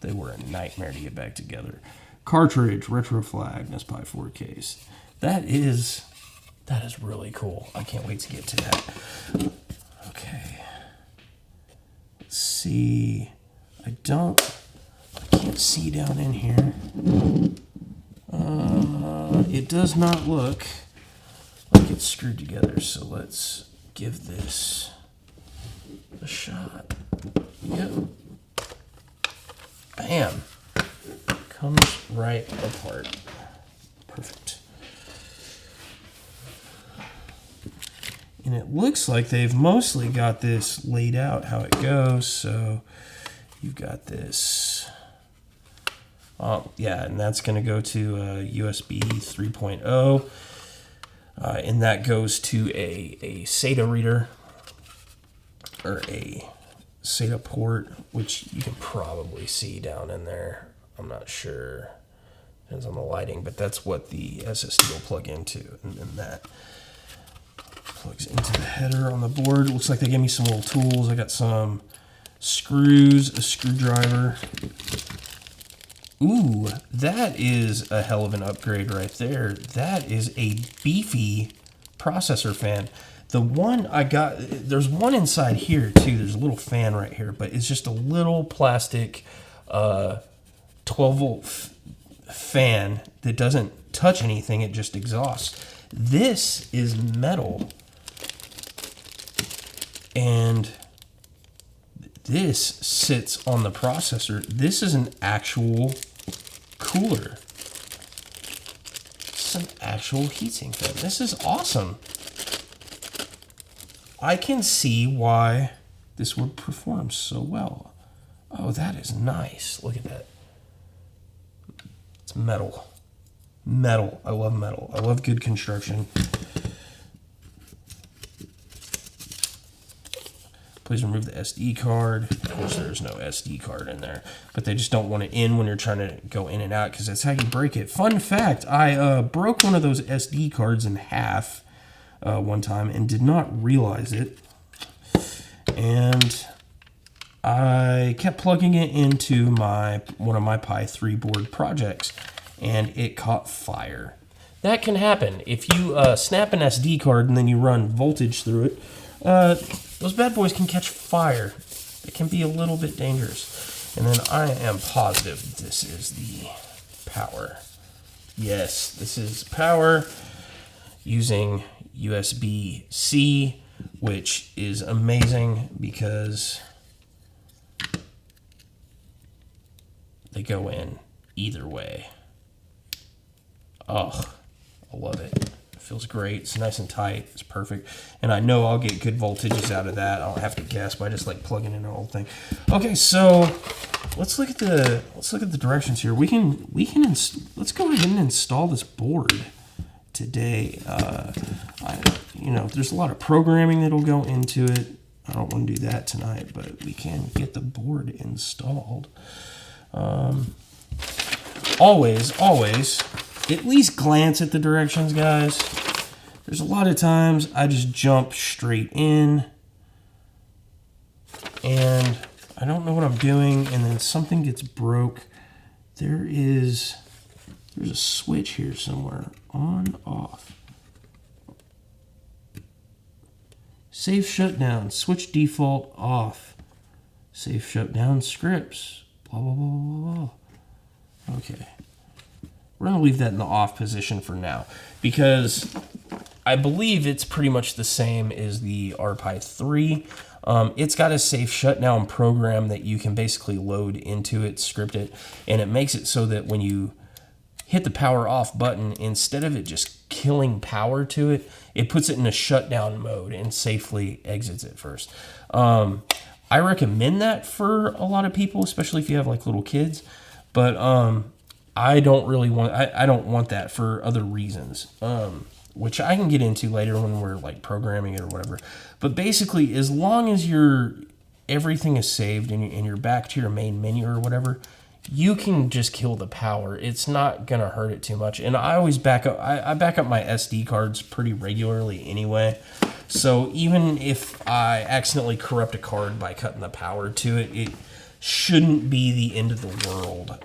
[SPEAKER 1] they were a nightmare to get back together. Cartridge, RetroFlag, NES Pi4 case. That is really cool. I can't wait to get to that. Okay. Let's see. I can't see down in here. It does not look like it's screwed together, so let's give this a shot. Yep. Bam. comes right apart. Perfect. And it looks like they've mostly got this laid out how it goes. So you've got this. Yeah, and that's going to go to USB 3.0. And that goes to a SATA reader, or a SATA port, which you can probably see down in there. I'm not sure. Depends on the lighting, but that's what the SSD will plug into. And then that plugs into the header on the board. It looks like they gave me some little tools. I got some screws, a screwdriver. Ooh, that is a hell of an upgrade right there. That is a beefy processor fan. The one I got, there's one inside here too. There's a little fan right here, but it's just a little plastic 12-volt fan that doesn't touch anything. It just exhausts. This is metal. And this sits on the processor. This is an actual cooler. It's an actual heatsink fan. This is awesome. I can see why this would perform so well. Oh, that is nice. Look at that. It's metal. Metal. I love metal. I love good construction. Please remove the SD card. Of course, there's no SD card in there, but they just don't want it in when you're trying to go in and out because that's how you break it. Fun fact, I broke one of those SD cards in half one time and did not realize it. And I kept plugging it into one of my Pi 3 board projects, and it caught fire. That can happen. If you snap an SD card and then you run voltage through it, those bad boys can catch fire. It can be a little bit dangerous. And then I am positive this is the power. Yes, this is power using USB-C, which is amazing because they go in either way. Oh, I love it. Feels great. It's nice and tight. It's perfect. And I know I'll get good voltages out of that. I don't have to guess by just like plugging in the whole thing. Okay, so let's look at the directions here. Let's go ahead and install this board today. There's a lot of programming that'll go into it. I don't want to do that tonight, but we can get the board installed. Always, at least glance at the directions, guys. There's a lot of times I just jump straight in and I don't know what I'm doing, and then something gets broke. There's a switch here somewhere. On, off. Safe shutdown. Switch default off. Safe shutdown scripts. Blah, blah, blah, blah, blah. Okay. We're going to leave that in the off position for now because I believe it's pretty much the same as the Pi 3. It's got a safe shutdown program that you can basically load into it, script it, and it makes it so that when you hit the power off button, instead of it just killing power to it, it puts it in a shutdown mode and safely exits it first. I recommend that for a lot of people, especially if you have like little kids, but I don't want that for other reasons, which I can get into later when we're like programming it or whatever. But basically, as long as everything is saved and you're back to your main menu or whatever, you can just kill the power. It's not gonna hurt it too much. And I always back up. I back up my SD cards pretty regularly anyway. So even if I accidentally corrupt a card by cutting the power to it, it shouldn't be the end of the world.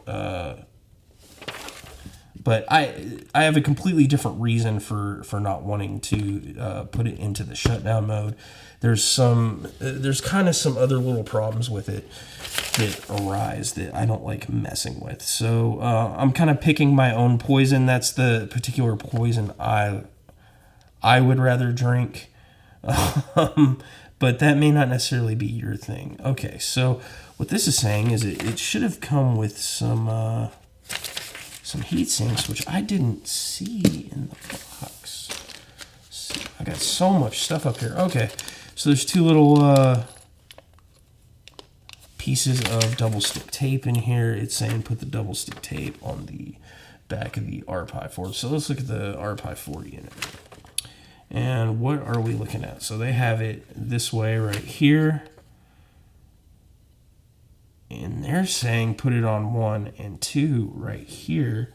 [SPEAKER 1] But I have a completely different reason for not wanting to put it into the shutdown mode. There's kind of some other little problems with it that arise that I don't like messing with. So I'm kind of picking my own poison. That's the particular poison I would rather drink. But that may not necessarily be your thing. Okay, so what this is saying is it should have come with some some heat sinks, which I didn't see in the box. I got so much stuff up here. Okay, so there's two little pieces of double stick tape in here. It's saying put the double stick tape on the back of the Pi4. So let's look at the Pi4 unit. And what are we looking at? So they have it this way right here. And they're saying put it on 1 and 2 right here.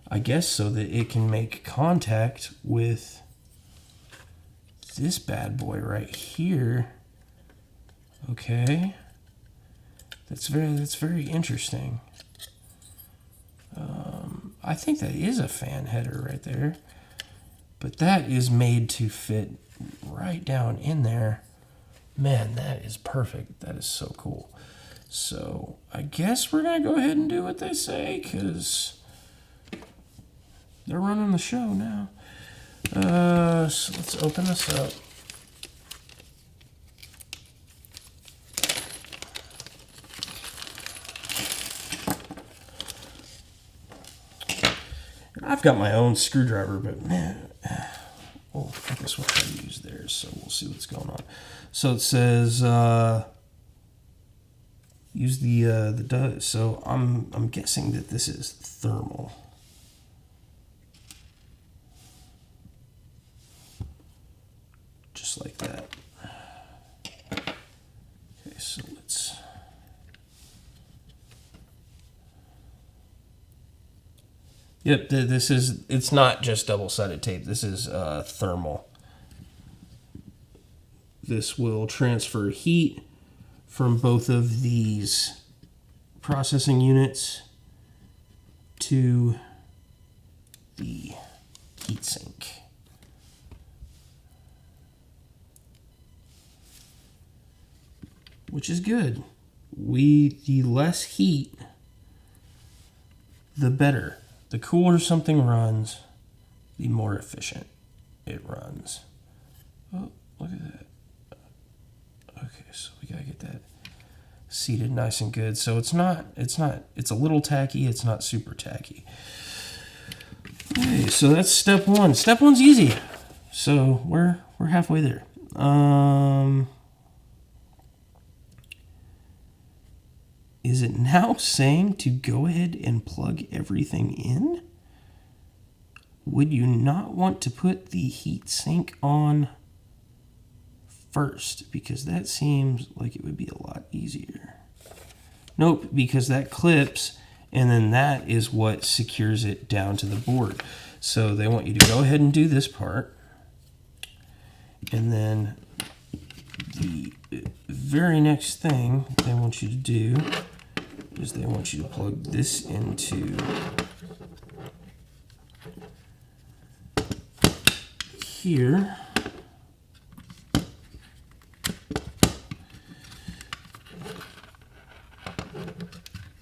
[SPEAKER 1] I guess so that it can make contact with this bad boy right here. Okay. That's very interesting. I think that is a fan header right there. But that is made to fit right down in there. Man, that is perfect. That is so cool. So I guess we're going to go ahead and do what they say, because they're running the show now. So let's open this up. I've got my own screwdriver, but man, well, I guess we'll try to use theirs, so we'll see what's going on. So it says use the so I'm guessing that this is thermal. Just like that. Okay, so let's. Yep, it's not just double-sided tape. This is thermal. This will transfer heat from both of these processing units to the heatsink. Which is good. The less heat, the better. The cooler something runs, the more efficient it runs. Oh, look at that. Okay, so we gotta get that seated nice and good. So it's a little tacky, it's not super tacky. Okay, so that's step one. Step one's easy. So we're halfway there. Is it now saying to go ahead and plug everything in? Would you not want to put the heat sink on first? Because that seems like it would be a lot easier. Nope, because that clips, and then that is what secures it down to the board. So they want you to go ahead and do this part. And then the very next thing they want you to do is they want you to plug this into here.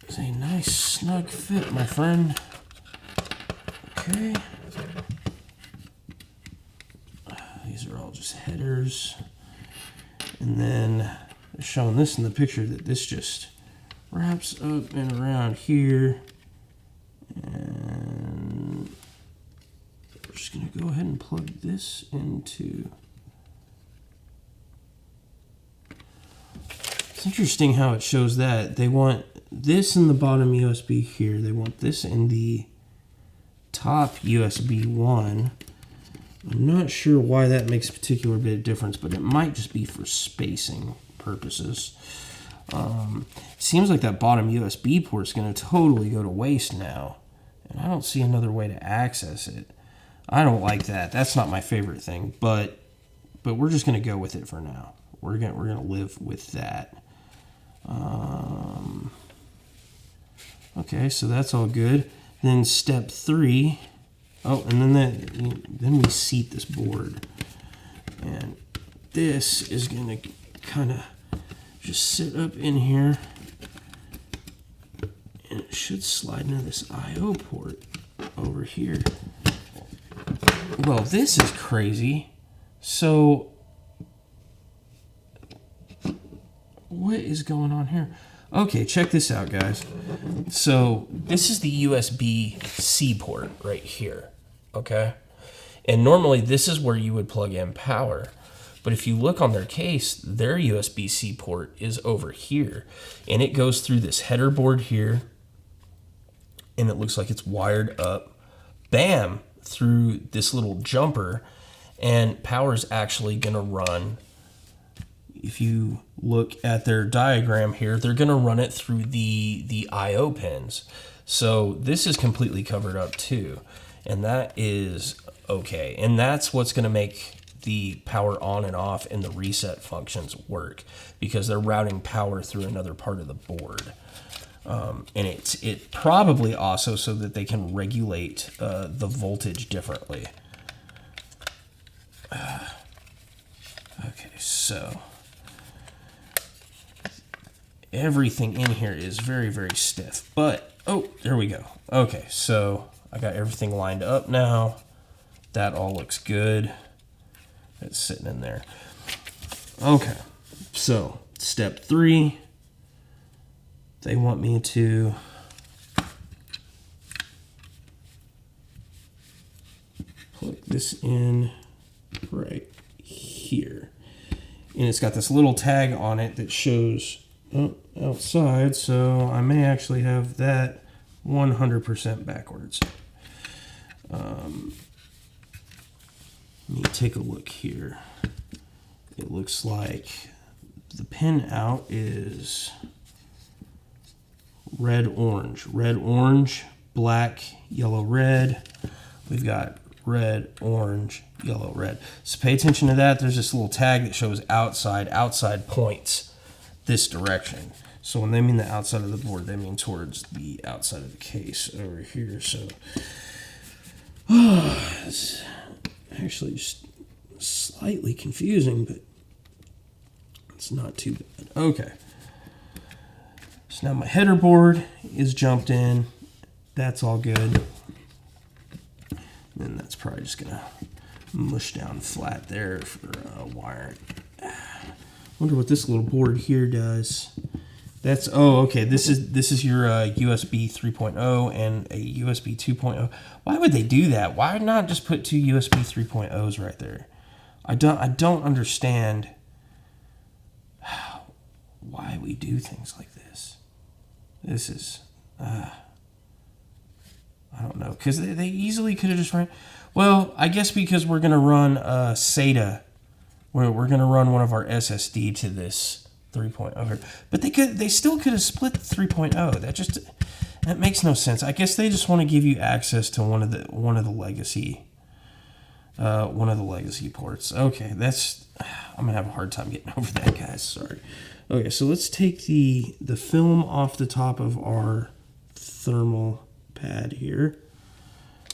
[SPEAKER 1] It's a nice snug fit, my friend. Okay. These are all just headers. And then they're showing this in the picture that this just wraps up and around here. And we're just going to go ahead and plug this into. It's interesting how it shows that. They want this in the bottom USB here. They want this in the top USB 1. I'm not sure why that makes a particular bit of difference, but it might just be for spacing purposes. Seems like that bottom USB port is going to totally go to waste now, and I don't see another way to access it. I don't like that. That's not my favorite thing, but we're just going to go with it for now. We're gonna live with that. Okay, so that's all good. Then step 3. Oh, and then we seat this board, and this is gonna kind of just sit up in here, and it should slide into this I/O port over here. Well, this is crazy. So what is going on here? Okay, check this out, guys. So this is the USB-C port right here, okay? And normally this is where you would plug in power. But if you look on their case, their USB-C port is over here. And it goes through this header board here. And it looks like it's wired up, bam, through this little jumper. And power's actually gonna run, if you look at their diagram here, they're gonna run it through the I/O pins. So this is completely covered up too. And that is okay. And that's what's gonna make the power on and off and the reset functions work, because they're routing power through another part of the board. And it probably also so that they can regulate the voltage differently. Okay, so everything in here is very, very stiff, but, oh, there we go. Okay, so I got everything lined up now. That all looks good. It's sitting in there. Okay, so step 3, they want me to plug this in right here. And it's got this little tag on it that shows outside, so I may actually have that 100% backwards. Let me take a look here. It looks like the pin out is red, orange, black, yellow, red. We've got red, orange, yellow, red. So pay attention to that. There's this little tag that shows outside points this direction. So when they mean the outside of the board, they mean towards the outside of the case over here. So it's actually just slightly confusing, but it's not too bad. Okay. So now my header board is jumped in. That's all good. And that's probably just gonna mush down flat there for wiring. Wonder what this little board here does. That's, oh, okay. This is your USB 3.0 and a USB 2.0. Why would they do that? Why not just put 2 USB 3.0s right there? I don't understand why we do things like this. This is, I don't know, because they easily could have just run. Well, I guess because we're gonna run SATA, we're gonna run one of our SSD to this 3.0, but they still could have split the 3.0. That makes no sense. I guess they just want to give you access to one of the legacy ports. Okay, I'm gonna have a hard time getting over that, guys. Sorry. Okay, so let's take the film off the top of our thermal pad here.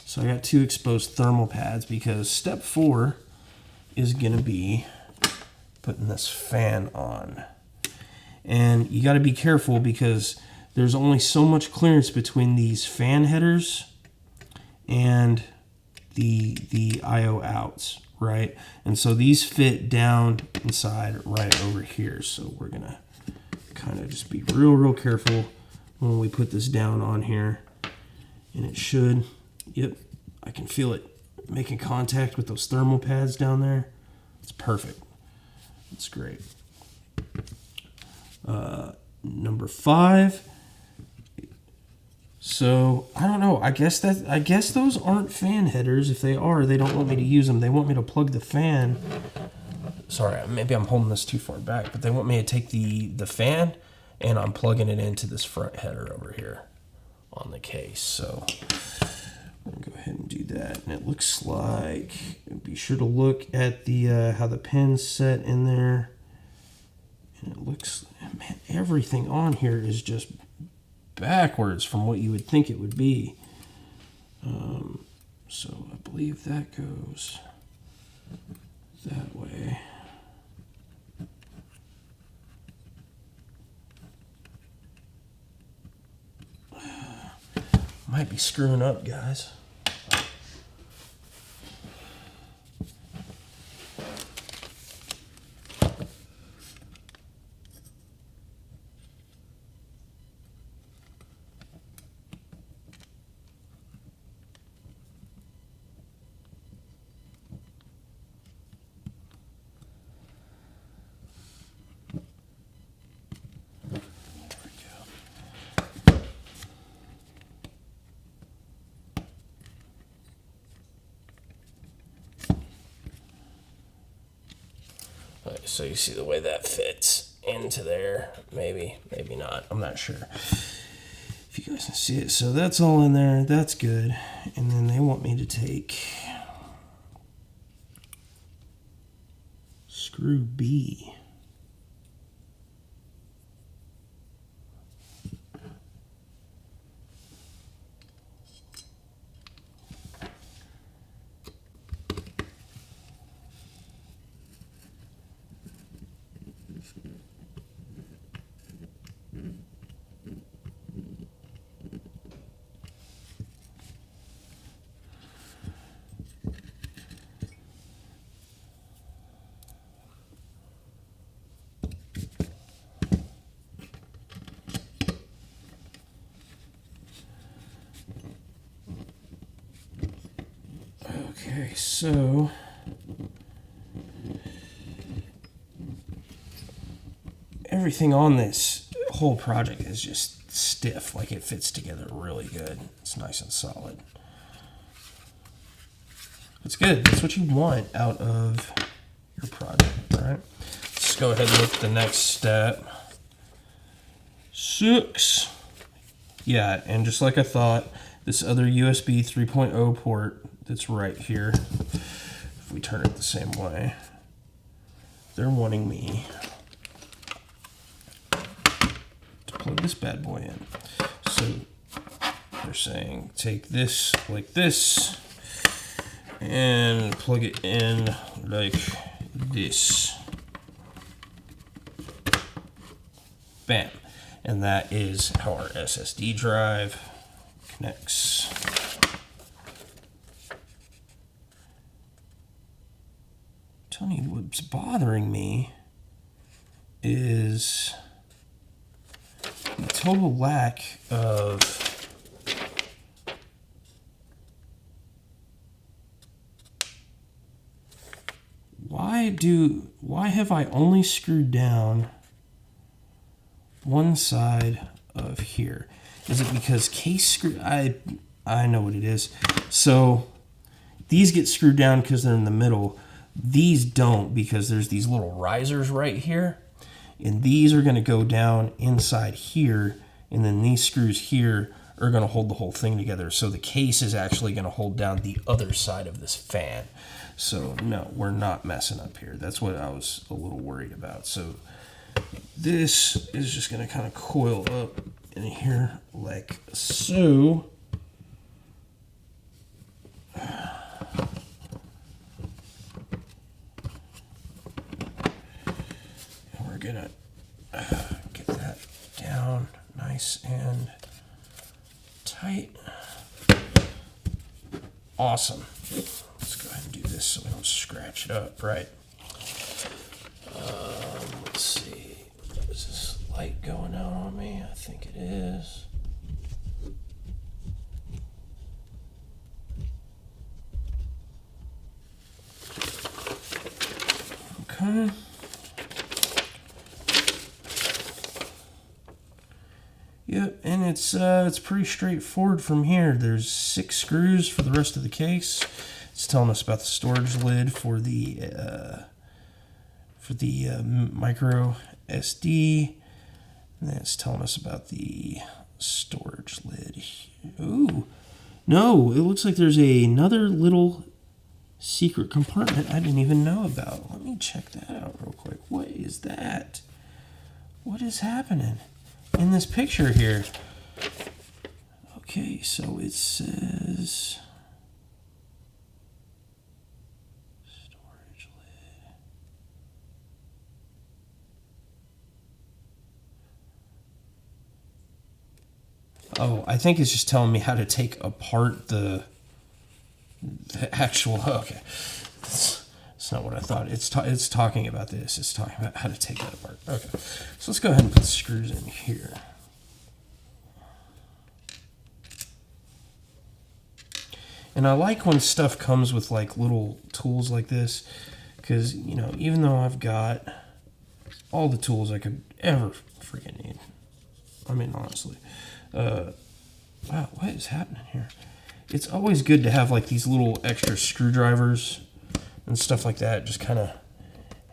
[SPEAKER 1] So I got 2 exposed thermal pads because step 4 is gonna be putting this fan on. And you got to be careful because there's only so much clearance between these fan headers and the I/O outs, right? And so these fit down inside right over here. So we're gonna kind of just be real careful when we put this down on here. And it should, yep, I can feel it making contact with those thermal pads down there. It's perfect. It's great. Number 5. So I don't know. I guess those aren't fan headers. If they are, they don't want me to use them. They want me to plug the fan. Sorry, maybe I'm holding this too far back, but they want me to take the fan and I'm plugging it into this front header over here on the case. So I'm gonna go ahead and do that. And it looks like, be sure to look at the how the pin's set in there. And it looks, man, everything on here is just backwards from what you would think it would be. So I believe that goes that way. Might be screwing up, guys. Right, so you see the way that fits into there. Maybe not. I'm not sure if you guys can see it. So that's all in there. That's good. And then they want me to take screw B. Okay, so everything on this whole project is just stiff, like it fits together really good. It's nice and solid. It's good. That's what you want out of your project, all right? Let's go ahead and look at the next step. 6. Yeah, and just like I thought, this other USB 3.0 port that's right here, if we turn it the same way, they're wanting me to plug this bad boy in. So they're saying take this like this and plug it in like this. Bam. And that is how our SSD drive connects. I'm telling you, what's bothering me is the total lack of why have I only screwed down one side of here? Is it because case screw? I know what it is. So these get screwed down because they're in the middle. These don't, because there's these little risers right here, and these are going to go down inside here, and then these screws here are going to hold the whole thing together. So the case is actually going to hold down the other side of this fan. So no, we're not messing up here. That's what I was a little worried about. So this is just going to kind of coil up in here like so. We're gonna get that down nice and tight. Awesome. Let's go ahead and do this so we don't scratch it up, right? Let's see. Is this light going out on me? I think it is. Okay. Yep, and it's pretty straightforward from here. There's 6 screws for the rest of the case. It's telling us about the storage lid for the micro SD, and then it's telling us about the storage lid. Ooh, no, it looks like there's another little secret compartment I didn't even know about. Let me check that out real quick. What is that? What is happening in this picture here? Okay, so it says storage lid. Oh, I think it's just telling me how to take apart the actual, okay. It's not what I thought. It's talking about this. It's talking about how to take that apart. Okay, so let's go ahead and put the screws in here. And I like when stuff comes with like little tools like this, because, you know, even though I've got all the tools I could ever freaking need, I mean, honestly, wow, what is happening here? It's always good to have like these little extra screwdrivers and stuff like that, just kind of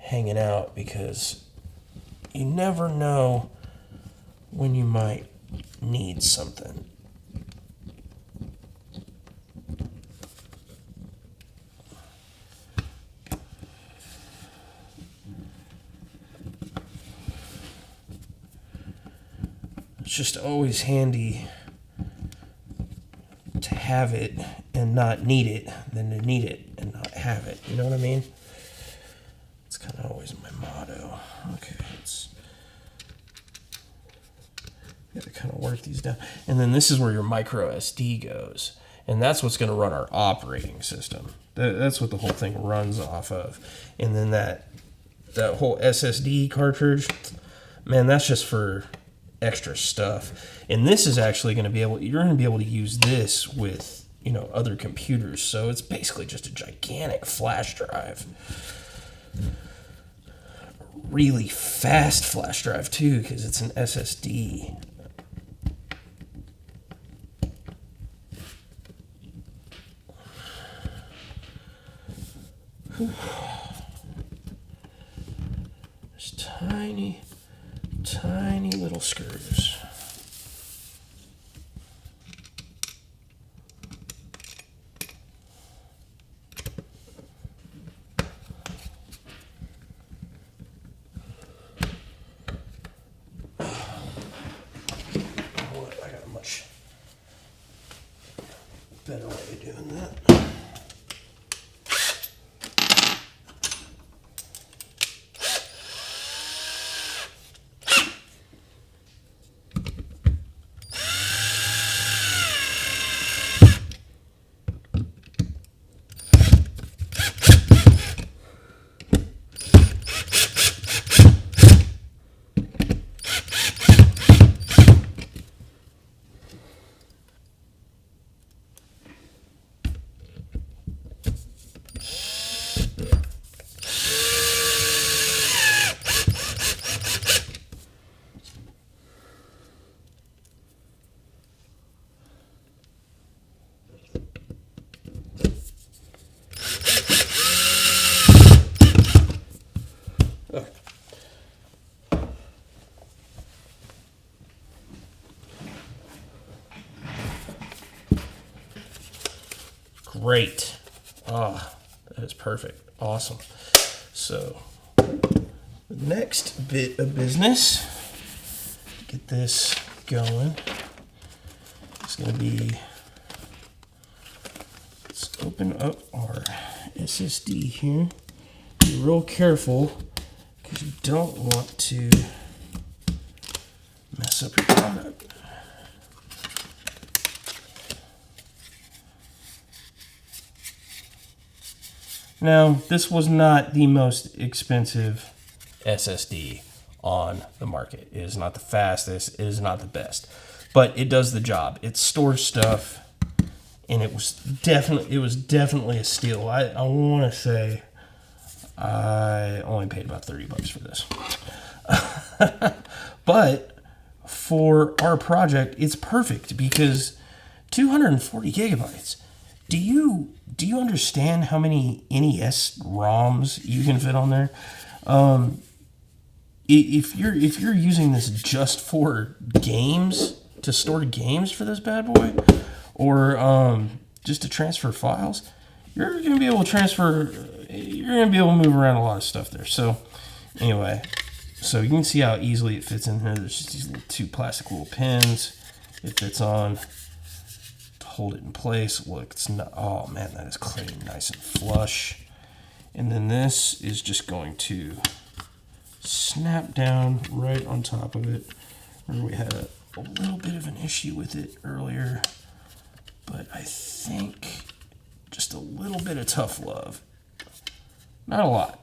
[SPEAKER 1] hanging out because you never know when you might need something. It's just always handy to have it and not need it than to need it and not have it. You know what I mean? It's kind of always my motto. Okay, you got to kind of work these down. And then this is where your micro SD goes. And that's what's going to run our operating system. That's what the whole thing runs off of. And then that whole SSD cartridge, man, that's just for extra stuff. And this is actually going to be you're going to be able to use this with, other computers. So it's basically just a gigantic flash drive. Really fast flash drive too, because it's an SSD. There's tiny little screws. I got a much better way of doing that. Great. Ah, that is perfect. Awesome. So, the next bit of business, get this going. It's going to be, let's open up our SSD here. Be real careful because you don't want to mess up your product. Now, this was not the most expensive SSD on the market. It is not the fastest. It is not the best. But it does the job. It stores stuff, and it was definitely a steal. I want to say I only paid about $30 for this. But for our project, it's perfect because 240 gigabytes. Do you understand how many NES ROMs you can fit on there? If you're using this just for games, to store games for this bad boy, or just to transfer files, you're gonna be able to move around a lot of stuff there. So anyway, so you can see how easily it fits in here. There's just these two plastic little pins it fits on. Hold it in place. Look, it's not, oh man, that is clean, nice and flush. And then this is just going to snap down right on top of it. Remember, we had a little bit of an issue with it earlier, but I think just a little bit of tough love. Not a lot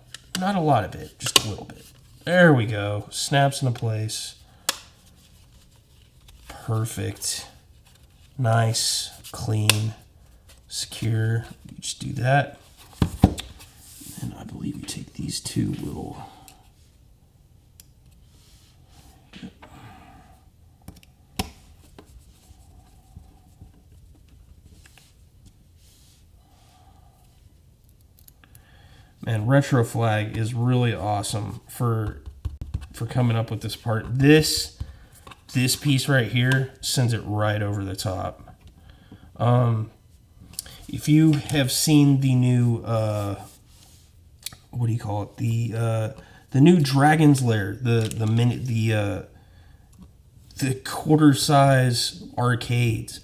[SPEAKER 1] of it, just a little bit. There we go, snaps into place. Perfect. Nice, clean, secure. You just do that. And I believe you take these two little... And RetroFlag is really awesome for coming up with this part. This piece right here sends it right over the top. If you have seen the new what do you call it? The new Dragon's Lair, the quarter size arcades,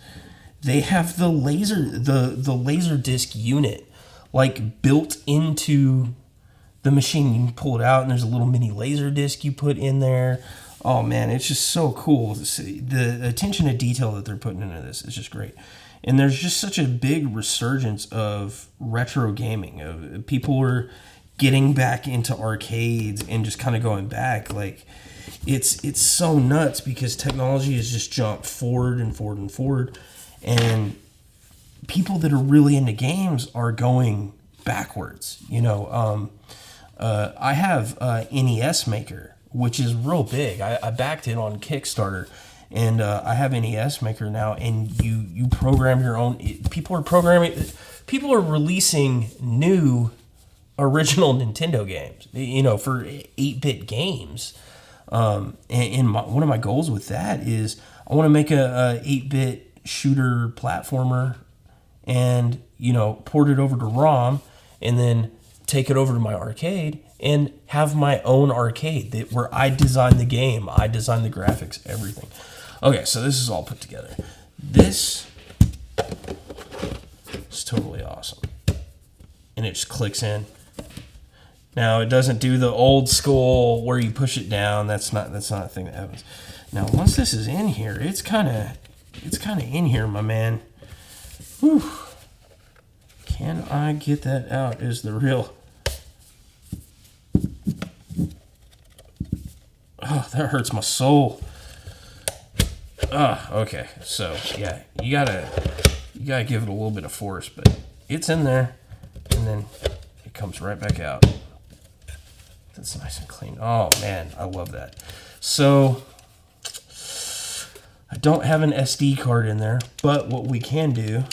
[SPEAKER 1] they have the laser disc unit like built into the machine. You can pull it out and there's a little mini laser disc you put in there. Oh man, it's just so cool to see. The attention to detail that they're putting into this is just great. And there's just such a big resurgence of retro gaming. People are getting back into arcades and just kind of going back. Like, it's so nuts because technology has just jumped forward and forward and forward. And people that are really into games are going backwards. You know, I have a NES Maker, which is real big. I backed it on Kickstarter. And I have NES Maker now, and you program your own. People are releasing new original Nintendo games, you know, for 8-bit games. And one of my goals with that is I want to make a 8-bit shooter platformer, and you know, port it over to ROM, and then take it over to my arcade and have my own arcade where I design the game, I design the graphics, everything. Okay, so this is all put together. This is totally awesome. And it just clicks in. Now, it doesn't do the old school where you push it down. That's not a thing that happens. Now, once this is in here, it's kind of in here, my man. Whew. Can I get that out is the real... Oh, that hurts my soul. Okay, so yeah, you gotta give it a little bit of force, but it's in there, and then it comes right back out. That's nice and clean. Oh man, I love that. So I don't have an SD card in there, but what we can do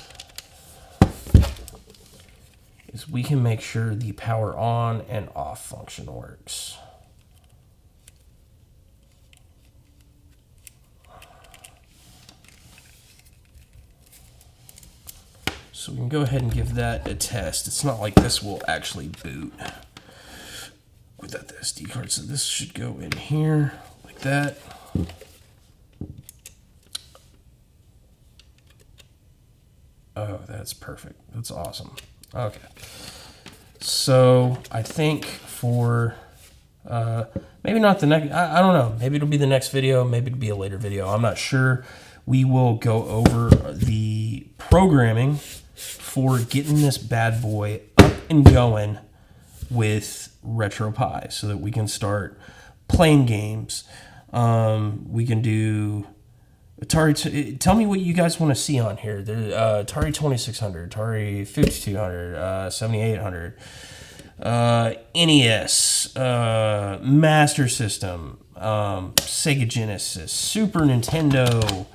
[SPEAKER 1] is we can make sure the power on and off function works. So we can go ahead and give that a test. It's not like this will actually boot without the SD card. So this should go in here like that. Oh, that's perfect. That's awesome. Okay. So I think for maybe not the next, I don't know. Maybe it'll be the next video. Maybe it'll be a later video. I'm not sure. We will go over the programming for getting this bad boy up and going with RetroPie so that we can start playing games. We can do Atari. Tell me what you guys want to see on here. There's Atari 2600, Atari 5200, 7800, NES, Master System, Sega Genesis, Super Nintendo,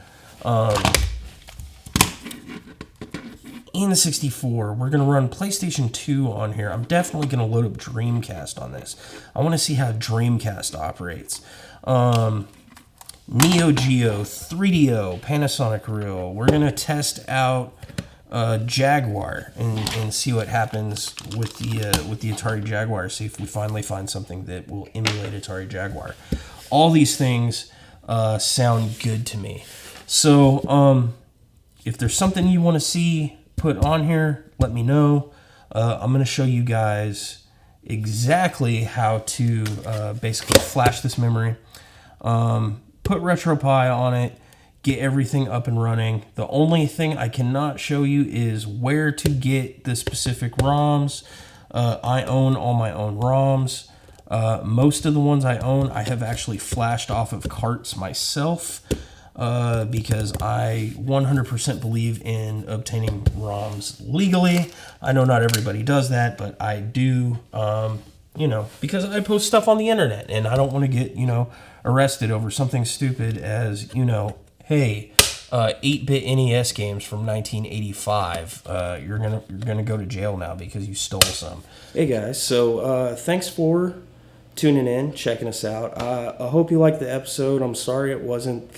[SPEAKER 1] N64. We're going to run PlayStation 2 on here. I'm definitely going to load up Dreamcast on this. I want to see how Dreamcast operates. Neo Geo, 3DO, Panasonic Reel. We're going to test out Jaguar and see what happens with the Atari Jaguar. See if we finally find something that will emulate Atari Jaguar. All these things sound good to me. So if there's something you want to see put on here, let me know. I'm going to show you guys exactly how to basically flash this memory, put RetroPie on it, get everything up and running. The only thing I cannot show you is where to get the specific ROMs. I own all my own ROMs. Most of the ones I own, I have actually flashed off of carts myself. Because I 100% believe in obtaining ROMs legally. I know not everybody does that, but I do, you know, because I post stuff on the internet and I don't want to get, you know, arrested over something stupid as, you know, hey, 8-bit NES games from 1985. You're gonna go to jail now because you stole some. Hey guys, so thanks for tuning in, checking us out. I hope you liked the episode. I'm sorry it wasn't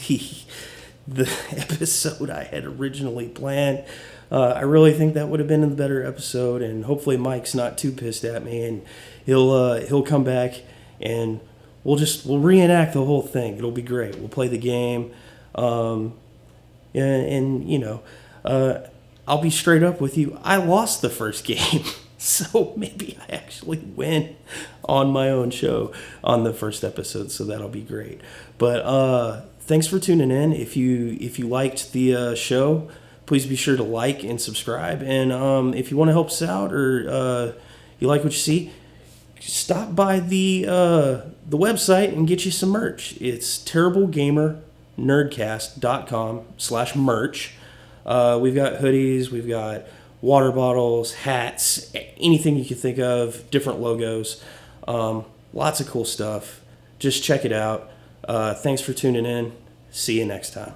[SPEAKER 1] the episode I had originally planned. I really think that would have been a better episode, and hopefully Mike's not too pissed at me, and he'll come back and we'll reenact the whole thing. It'll be great. We'll play the game, and you know, I'll be straight up with you. I lost the first game, so maybe I actually win on my own show on the first episode. So that'll be great. But thanks for tuning in. If you liked the show, please be sure to like and subscribe. And if you want to help us out, or you like what you see, stop by the website and get you some merch. It's terriblegamernerdcast.com/merch. We've got hoodies, we've got water bottles, hats, anything you can think of, different logos, lots of cool stuff. Just check it out. Thanks for tuning in. See you next time.